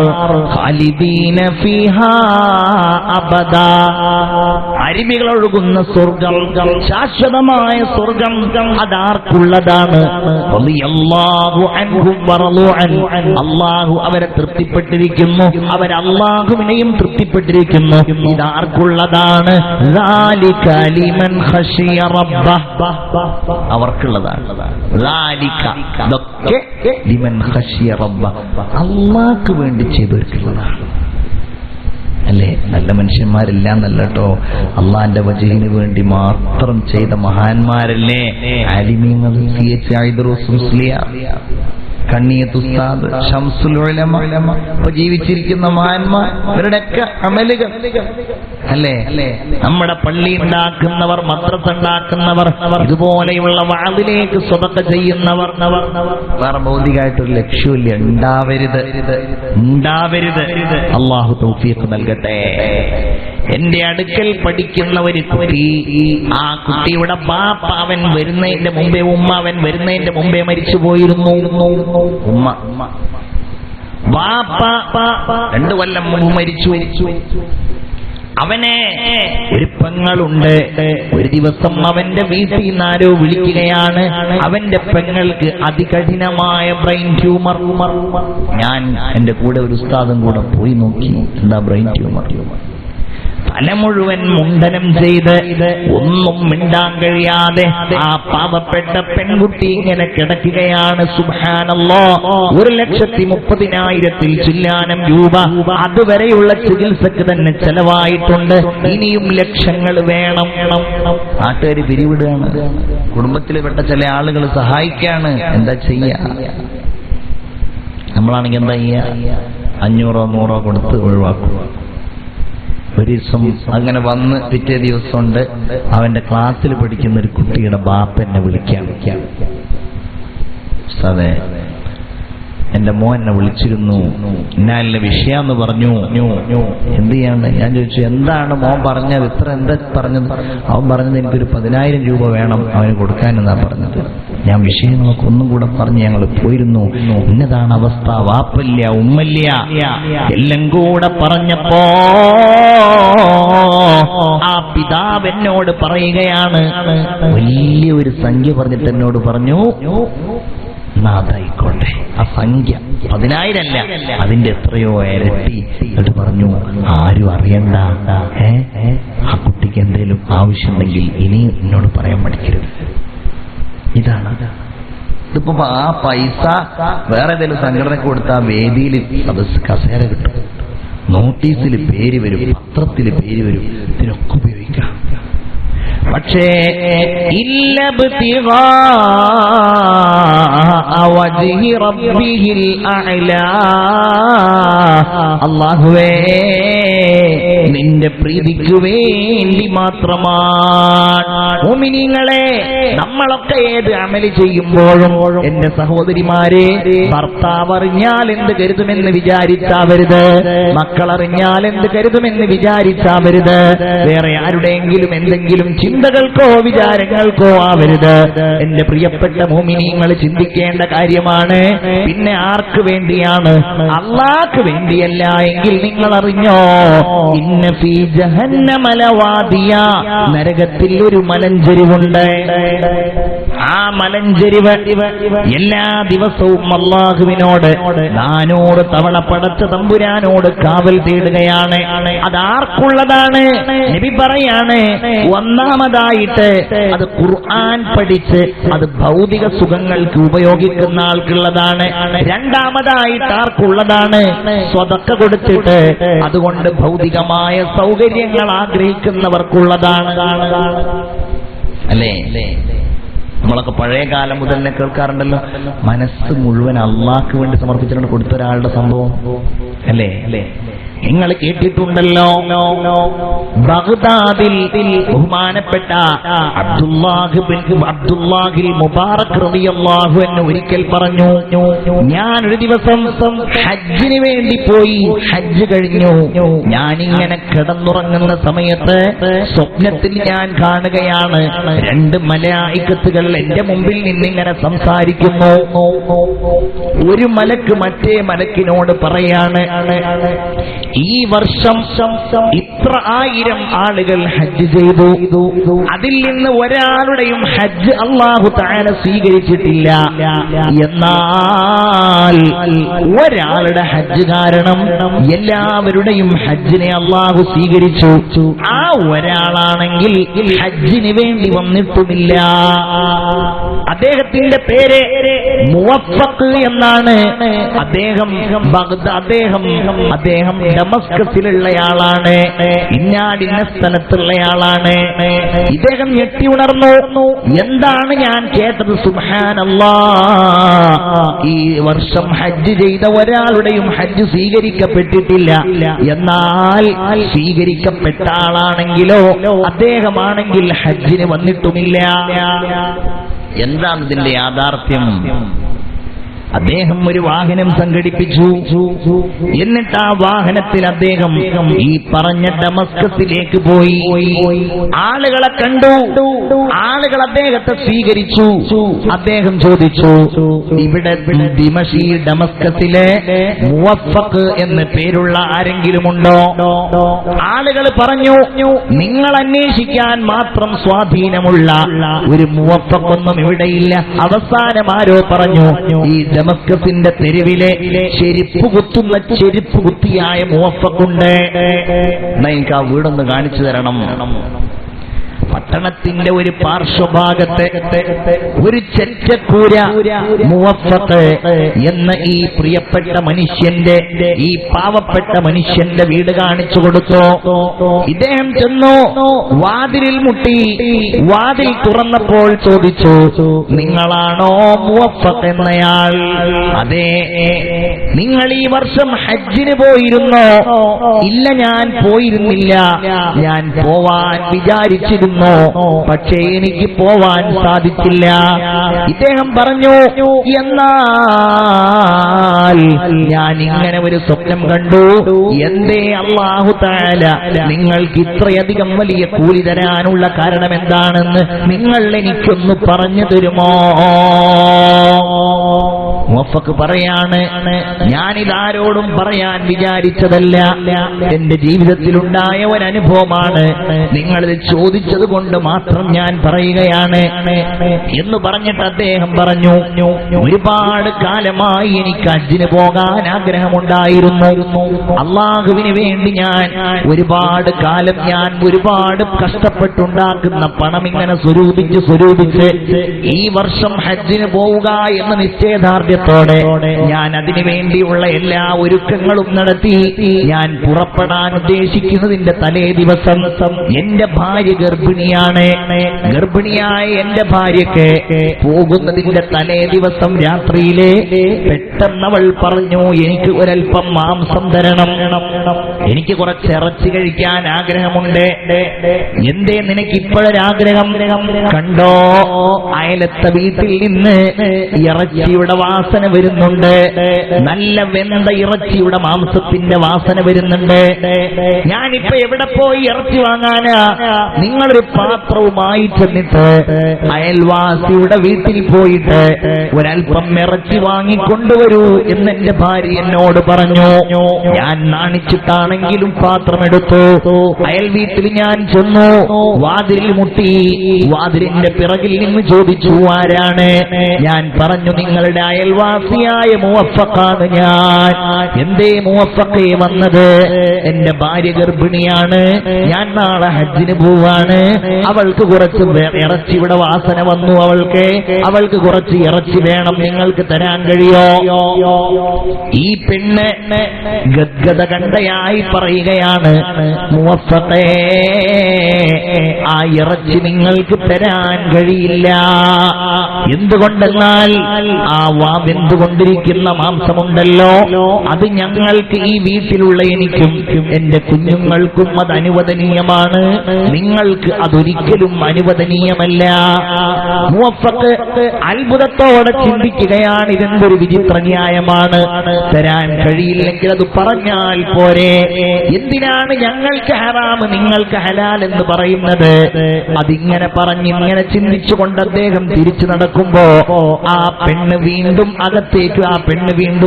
ഖാലിദീന ഫീഹാ അബദാ, അരുവികൾ ഒഴുകുന്ന സ്വർഗ്ഗം, ശാശ്വതമായ സ്വർഗ്ഗം, അതാർക്കുള്ളതാണ്? റളിയല്ലാഹു അൻഹും വറളു അൻ, അല്ലാഹു അവരെ തൃപ്തിപ്പെട്ടിരിക്കുന്നു, അവർ അല്ലാഹുവിനെയും തൃപ്തിപ്പെട്ടിരിക്കുന്നു. ഇതാർക്കുള്ളതാണ്? ദാലിക ലിമൻ ഖശിയ റബ്ബഹ്, അവർക്കുള്ളതാണ്. അള്ളാഹ്ക്ക് വേണ്ടി ചെയ്തവർക്കുള്ളതാണ്. അല്ലേ? നല്ല മനുഷ്യന്മാരെല്ലാം നല്ല കേട്ടോ, അള്ളാന്റെ വജഹിന് വേണ്ടി മാത്രം ചെയ്ത മഹാന്മാരല്ലേ ആലിമീങ്ങൾ. CH ഐദറൂസ് മുസ്ലിയാർ, കണ്ണിയത്ത് ഉസ്താദ്, ശംസുൽ ഉലമ, ജീവിച്ചിരിക്കുന്ന മഹാന്മാർ, ഇവരുടെയൊക്കെ അമലുകൾ അല്ലേ? നമ്മുടെ പള്ളി ഉണ്ടാക്കുന്നവർ, മദ്രസ ഉണ്ടാക്കുന്നവർ, ഇതുപോലെയുള്ള വഅദിലേക്ക് സ്വതക്ക ചെയ്യുന്നവർ, വേറെ ഭൗതികമായിട്ടൊരു ലക്ഷ്യമില്ല, ഉണ്ടാവരുത്. അല്ലാഹു തൗഫീഖ് നൽകട്ടെ. എന്റെ അടുക്കൽ പഠിക്കുന്ന ഒരു കുട്ടി, ആ കുട്ടിയുടെ ബാപ്പ അവൻ വരുന്നതിന്റെ മുമ്പേ, ഉമ്മ അവൻ വരുന്നതിന്റെ മുമ്പേ മരിച്ചു പോയിരുന്നു. ഉമ്മ, ബാപ്പ 2 കൊല്ലം മുമ്പ് മരിച്ചു. അവനെ ഒരു പെങ്ങളുണ്ട്. ഒരു ദിവസം അവന്റെ വീട്ടിൽ നിന്ന് ആരോ വിളിക്കുകയാണ്. അവന്റെ പെങ്ങൾക്ക് അതികഠിനമായ ബ്രെയിൻ ട്യൂമർ. ഞാൻ എന്റെ കൂടെ ഒരു ഉസ്താദും കൂടെ പോയി നോക്കി. എന്താ ബ്രെയിൻ ട്യൂമർ? തല മുഴുവൻ മുണ്ടനം ചെയ്ത് ഒന്നും മിണ്ടാൻ കഴിയാതെ ആ പാവപ്പെട്ട പെൺകുട്ടി ഇങ്ങനെ കിടക്കുകയാണ്. സുബ്ഹാനല്ലാഹ്, 1,30,000 ചില്ലാനം രൂപ അതുവരെയുള്ള ചികിത്സക്ക് തന്നെ ചെലവായിട്ടുണ്ട്. ഇനിയും ലക്ഷങ്ങൾ വേണം. നാട്ടുകാർ പിരിവിടുകയാണ്. കുടുംബത്തിൽ പെട്ട ചില ആളുകൾ സഹായിക്കാണ്. എന്താ ചെയ്യാ? നമ്മളാണെങ്കിൽ എന്താ ചെയ്യാ? 500 100 കൊടുത്ത് ഒഴിവാക്കുക. ഒരു ദിവസം അങ്ങനെ വന്ന് പിറ്റേ ദിവസമുണ്ട് അവന്റെ ക്ലാസ്സിൽ പഠിക്കുന്ന ഒരു കുട്ടിയുടെ ബാപ്പ എന്നെ വിളിക്കാം. അതെ, എന്റെ മോൻ എന്നെ വിളിച്ചിരുന്നു, ഇന്നാലിന്റെ വിഷയം എന്ന് പറഞ്ഞു. എന്ത് ചെയ്യാണ്ട്? ഞാൻ ചോദിച്ചു, എന്താണ് മോൻ പറഞ്ഞത്? ഇത്ര എന്താ പറഞ്ഞത്? അവൻ പറഞ്ഞത് എനിക്കൊരു 10,000 രൂപ വേണം അവന് കൊടുക്കാനെന്നാ പറഞ്ഞത്. ഞാൻ വിഷയങ്ങളൊക്കെ ഒന്നും കൂടെ പറഞ്ഞ് ഞങ്ങൾ പോയിരുന്നു. ഇന്നതാണ് അവസ്ഥ, വാപ്പല്ല ഉമ്മല്ല എല്ലാം കൂടെ പറഞ്ഞപ്പോ ആ പിതാവ് എന്നോട് പറയുകയാണ്, വലിയൊരു സംഖ്യ പറഞ്ഞിട്ട് എന്നോട് പറഞ്ഞു, അതായിക്കോട്ടെ, ആ സംഖ്യ 10,000 അല്ല, അതിന്റെ എത്രയോ ഇരട്ടി. എന്നിട്ട് പറഞ്ഞു, ആരും അറിയണ്ട, ആ കുട്ടിക്ക് എന്തെങ്കിലും ആവശ്യമുണ്ടെങ്കിൽ ഇനി എന്നോട് പറയാൻ പഠിക്കരുത്. ഇതാണ്. ഇതിപ്പോ ആ പൈസ വേറെ ഏതെങ്കിലും സംഘടനക്ക് കൊടുത്താൽ വേദിയിൽ കസേര കിട്ടും, നോട്ടീസിൽ പേര് വരും, പത്രത്തിൽ പേര് വരും, ഇതിനൊക്കെ ഉപയോഗിക്കാം. പക്ഷേ അല്ലാഹുവേ, നിന്റെ പ്രീതിക്ക് വേണ്ടി മാത്രമാണ്. മുഅ്മിനീങ്ങളെ, നമ്മളൊക്കെ ഏത് അമല് ചെയ്യുമ്പോഴും എന്റെ സഹോദരിമാരെ, ഭർത്താവ് അറിഞ്ഞാൽ എന്ത് കരുതുമെന്ന് വിചാരിച്ചാവരുത്, മക്കളറിഞ്ഞാൽ എന്ത് കരുതുമെന്ന് വിചാരിച്ചാവരുത്, വേറെ ആരുടെയെങ്കിലും എന്തെങ്കിലും ചിന്തകൾക്കോ വിചാരങ്ങൾക്കോ ആവരുത്. എന്റെ പ്രിയപ്പെട്ട മുഅ്മിനീങ്ങൾ ചിന്തിക്കേണ്ട കാര്യമാണ്. പിന്നെ ആർക്ക് വേണ്ടിയാണ്? അല്ലാഹ്ക്ക് വേണ്ടിയല്ല എങ്കിൽ നിങ്ങൾ അറിഞ്ഞോ, ഇന്ന ഫീ ജഹന്നമ ലവാദിയ, നരകത്തിൽ ഒരു മലഞ്ചെരിവുണ്ട്. ആ മലഞ്ചെരിവ് എല്ലാ ദിവസവും അല്ലാഹുവിനോട് 400 തവണ പടച്ച തമ്പുരാനോട് കാവൽ തേടുകയാണ്. അതാർക്കുള്ളതാണ്? നബി പറയാണ്, ഒന്നാമതായിട്ട് അത് ഖുർആൻ പഠിച്ച് അത് ഭൗതിക സുഖങ്ങൾക്ക് ഉപയോഗിക്കുന്ന ആൾക്കുള്ളതാണ്. രണ്ടാമതായിട്ട് ആർക്കുള്ളതാണ്? സ്വതക്ക കൊടുത്തിട്ട് അതുകൊണ്ട് ഭൗതികമായ സൗകര്യങ്ങൾ ആഗ്രഹിക്കുന്നവർക്കുള്ളതാണ്. അല്ലേ? നമ്മളൊക്കെ പഴയ കാലം മുതൽ തന്നെ കേൾക്കാറുണ്ടല്ലോ, മനസ്സ് മുഴുവൻ അള്ളാഹ്ക്ക് വേണ്ടി സമർപ്പിച്ചിട്ട് കൊടുത്ത ഒരാളുടെ സംഭവം. അല്ലേ? നിങ്ങൾ കേട്ടിട്ടുണ്ടല്ലോ, ബഗ്ദാദിൽ ബഹുമാനപ്പെട്ട അബ്ദുല്ലാഹിൽ മുബാറക് റളിയല്ലാഹു അൻഹു ഒരിക്കൽ പറഞ്ഞു, ഞാൻ ഒരു ദിവസം ഹജ്ജിന് വേണ്ടി പോയി, ഹജ്ജ് കഴിഞ്ഞു, ഞാനിങ്ങനെ കിടന്നുറങ്ങുന്ന സമയത്ത് സ്വപ്നത്തിൽ ഞാൻ കാണുകയാണ്, 2 മലായികത്തുകൾ എന്റെ മുമ്പിൽ നിന്നിങ്ങനെ സംസാരിക്കുന്നു. ഒരു മലക്ക് മറ്റേ മലക്കിനോട് പറയാണ്, ഈ വർഷം ഇത്ര 1000 ആളുകൾ ഹജ്ജ് ചെയ്തു, അതിൽ നിന്ന് ഒരാളുടെയും ഹജ്ജ് അല്ലാഹു തആല സ്വീകരിച്ചിട്ടില്ല. എന്നാൽ ഒരാളുടെ ഹജ്ജ് കാരണം എല്ലാവരുടെയും ഹജ്ജിനെ അല്ലാഹു സ്വീകരിച്ചു. ആ ഒരാളാണെങ്കിൽ ഹജ്ജിന് വേണ്ടി വന്നിട്ടുമില്ല. അദ്ദേഹത്തിന്റെ പേര് മുവഫഖ് എന്നാണ്. അദ്ദേഹം ഡമസ്കസിലുള്ളയാളാണ്, ഇന്ന സ്ഥലത്തുള്ളയാളാണ്. ഇദ്ദേഹം ഞെട്ടി ഉണർന്നു. എന്താണ് ഞാൻ കേട്ടത്? സുബ്ഹാനല്ലാഹ്, ഈ വർഷം ഹജ്ജ് ചെയ്ത ഒരാളുടെയും ഹജ്ജ് സ്വീകരിക്കപ്പെട്ടിട്ടില്ല. എന്നാൽ സ്വീകരിക്കപ്പെട്ട ആളാണെങ്കിലോ അദ്ദേഹമാണെങ്കിൽ ഹജ്ജിന് വന്നിട്ടുമില്ല. എന്താണ് ഇതിന്റെ യാഥാർത്ഥ്യം? അദ്ദേഹം ഒരു വാഹനം സംഘടിപ്പിച്ചു. എന്നിട്ട് ആ വാഹനത്തിൽ അദ്ദേഹം ഈ പറഞ്ഞ ഡമസ്കസിലേക്ക് പോയി. ആളുകളെ കണ്ടു, ആളുകൾ അദ്ദേഹത്തെ സ്വീകരിച്ചു. അദ്ദേഹം ചോദിച്ചു, ഇവിടെ ഡമസ്കസിലെ മുവഫഖ് എന്ന് പേരുള്ള ആരെങ്കിലുമുണ്ടോ? ആളുകൾ പറഞ്ഞു, നിങ്ങൾ അന്വേഷിക്കാൻ മാത്രം സ്വാധീനമുള്ള ഒരു മുവഫഖ് ഒന്നും ഇവിടെയില്ല. അവസാനം ആരോ പറഞ്ഞു, ഈ ഡമസ്കസിന്റെ തെരുവിലെ ചെരുപ്പ് കുത്തിയായ മുവഫഖുണ്ട്. എന്നാ എനിക്ക് ആ വീടൊന്ന് കാണിച്ചു തരണം. പട്ടണത്തിന്റെ ഒരു പാർശ്വഭാഗത്തെ ഒരു ചെറ്റക്കൂര മുവഫഖ് എന്ന ഈ പ്രിയപ്പെട്ട മനുഷ്യന്റെ, ഈ പാവപ്പെട്ട മനുഷ്യന്റെ വീട് കാണിച്ചു കൊടുത്തു. ഇദ്ദേഹം ചെന്നു, വാതിലിൽ മുട്ടി. വാതിൽ തുറന്നപ്പോൾ ചോദിച്ചു, നിങ്ങളാണോ മുവഫഖ് എന്നയാൾ? അതെ. നിങ്ങൾ ഈ വർഷം ഹജ്ജിന് പോയിരുന്നോ? ഇല്ല, ഞാൻ പോയിരുന്നില്ല. ഞാൻ പോവാൻ വിചാരിച്ചിരുന്നു, പക്ഷേ എനിക്ക് പോവാൻ സാധിച്ചില്ല. ഇദ്ദേഹം പറഞ്ഞു, എന്നാൽ ഞാൻ ഇങ്ങനെ ഒരു സ്വപ്നം കണ്ടു. എന്തേ അല്ലാഹു തആല നിങ്ങൾക്ക് ഇത്രയധികം വലിയ കൂലി തരാനുള്ള കാരണം എന്താണെന്ന് നിങ്ങൾ എനിക്കൊന്ന് പറഞ്ഞു തരുമോ? മുവഫഖ് പറയാണ്, ഞാനിതാരോടും പറയാൻ വിചാരിച്ചതല്ല, എന്റെ ജീവിതത്തിലുണ്ടായ ഒരനുഭവമാണ്. നിങ്ങളിത് ചോദിച്ചത് കൊണ്ട് മാത്രം ഞാൻ പറയുകയാണ് എന്ന് പറഞ്ഞിട്ട് അദ്ദേഹം പറഞ്ഞു, ഒരുപാട് കാലമായി എനിക്ക് ഹജ്ജിന് പോകാൻ ആഗ്രഹമുണ്ടായിരുന്നു. അള്ളാഹുവിന് വേണ്ടി ഞാൻ ഒരുപാട് കാലം ഒരുപാട് കഷ്ടപ്പെട്ടുണ്ടാക്കുന്ന പണം ഇങ്ങനെ സ്വരൂപിച്ച് ഈ വർഷം ഹജ്ജിന് പോവുക എന്ന നിശ്ചയദാർഢ്യത്തോടെ ഞാൻ അതിനു വേണ്ടിയുള്ള എല്ലാ ഒരുക്കങ്ങളും നടത്തി. ഞാൻ പുറപ്പെടാൻ ഉദ്ദേശിക്കുന്നതിന്റെ തലേ ദിവസം എന്റെ ഭാര്യ ഗർഭിണിയാണ്. ഗർഭിണിയായ എന്റെ ഭാര്യക്ക് പോകുന്നതിന്റെ തലേ ദിവസം രാത്രിയിലെ പെട്ടെന്നവൾ പറഞ്ഞു, എനിക്ക് ഒരൽപ്പം മാംസം തരണം, എനിക്ക് കുറച്ച് ഇറച്ചി കഴിക്കാൻ ആഗ്രഹമുണ്ട്. എന്തേ നിനക്ക് ഇപ്പോഴൊരാഗ്രഹം? കണ്ടോ, അയലത്തെ വീട്ടിൽ നിന്ന് ഇറച്ചിയുടെ വാസന വരുന്നുണ്ട്, നല്ല വെന്ത ഇറച്ചിയുടെ മാംസത്തിന്റെ വാസന വരുന്നുണ്ട്. ഞാനിപ്പോ എവിടെ പോയി ഇറച്ചി വാങ്ങാനാ? നിങ്ങളൊരു പാത്രവുമായി ചെന്നിട്ട് അയൽവാസിയുടെ വീട്ടിൽ പോയിട്ട് ഒരൽപ്പം ഇറച്ചി വാങ്ങിക്കൊണ്ടുവരൂ എന്ന് എന്റെ ഭാര്യ എന്നോട് പറഞ്ഞു. ഞാൻ നാണിച്ചിട്ടാണെങ്കിലും പാത്രമെടുത്തു. അയൽ വീട്ടിൽ ഞാൻ ചെന്നു, വാതിലിൽ മുട്ടി. വാതിലിന്റെ പിറകിൽ നിന്ന് ചോദിച്ചു, ആരാണ്? ഞാൻ പറഞ്ഞു, നിങ്ങളുടെ അയൽവാസിയായ മുവഫഖാണ് ഞാൻ. എന്തേ മുവഫഖേ വന്നത്? എന്റെ ഭാര്യ ഗർഭിണിയാണ്, ഞാൻ നാളെ ഹജ്ജിന് പോവാണ്. അവൾക്ക് കുറച്ച് ഇറച്ചിയുടെ വാസന വന്നു. അവൾക്ക് കുറച്ച് ഇറച്ചി വേണം, നിങ്ങൾക്ക് തരാൻ കഴിയോ? ഈ പെണ്ണ് ഗദ്ഗദ കണ്ടയായി പറയുകയാണ്, മുവഫഖേ, ആ ഇറച്ചി നിങ്ങൾക്ക് തരാൻ കഴിയില്ല. എന്തുകൊണ്ടെന്നാൽ ആ വെന്തുകൊണ്ടിരിക്കുന്ന മാംസമുണ്ടല്ലോ, അത് ഞങ്ങൾക്ക്, ഈ വീട്ടിലുള്ള എനിക്കും എന്റെ കുഞ്ഞുങ്ങൾക്കും അത് അനുവദനീയമാണ്. നിങ്ങൾക്ക് അതൊരിക്കലും അനുവദനീയമല്ല. മുവഫഖ് അത്ഭുതത്തോടെ ചിന്തിക്കുകയാണ്, ഇതെന്തൊരു വിചിത്ര ന്യായമാണ്. തരാൻ കഴിയില്ലെങ്കിൽ അത് പറഞ്ഞാൽ പോരെ? എന്തിനാണ് ഞങ്ങൾക്ക് ഹറാം നിങ്ങൾക്ക് ഹലാൽ എന്ന് പറയുന്നത്? അതിങ്ങനെ പറഞ്ഞിങ്ങനെ ചിന്തിച്ചുകൊണ്ട് അദ്ദേഹം തിരിച്ചു നടക്കുമ്പോ ആ പെണ്ണ് വീണ്ടും അകത്തേക്ക്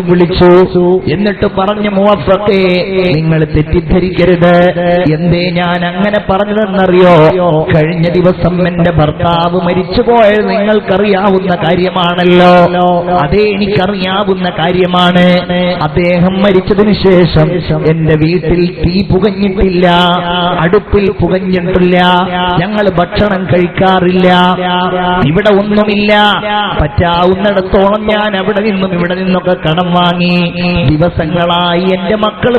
വിളിച്ചു. എന്നിട്ട് പറഞ്ഞു, മുവഫഖേ, നിങ്ങൾ തെറ്റിദ്ധരിക്കരുത്. എന്തേ ഞാൻ അങ്ങനെ പറഞ്ഞതെന്നറിയോ? കഴിഞ്ഞ ദിവസം എന്റെ ഭർത്താവ് മരിച്ചുപോയത് നിങ്ങൾക്കറിയാവുന്ന കാര്യമാണല്ലോ. അതേ, എനിക്കറിയാവുന്ന കാര്യമാണ്. അദ്ദേഹം മരിച്ചതിനു ശേഷം എന്റെ വീട്ടിൽ തീ പുകഞ്ഞിട്ടില്ല, അടുപ്പിൽ പുകഞ്ഞിട്ടില്ല, ഞങ്ങൾ ഭക്ഷണം കഴിക്കാറില്ല, ഇവിടെ ഒന്നുമില്ല. പറ്റാവുന്നിടത്തോളം ഞാൻ അവിടെ നിന്നും ഇവിടെ നിന്നൊക്കെ കടം വാങ്ങി ദിവസങ്ങളായി എന്റെ മക്കൾ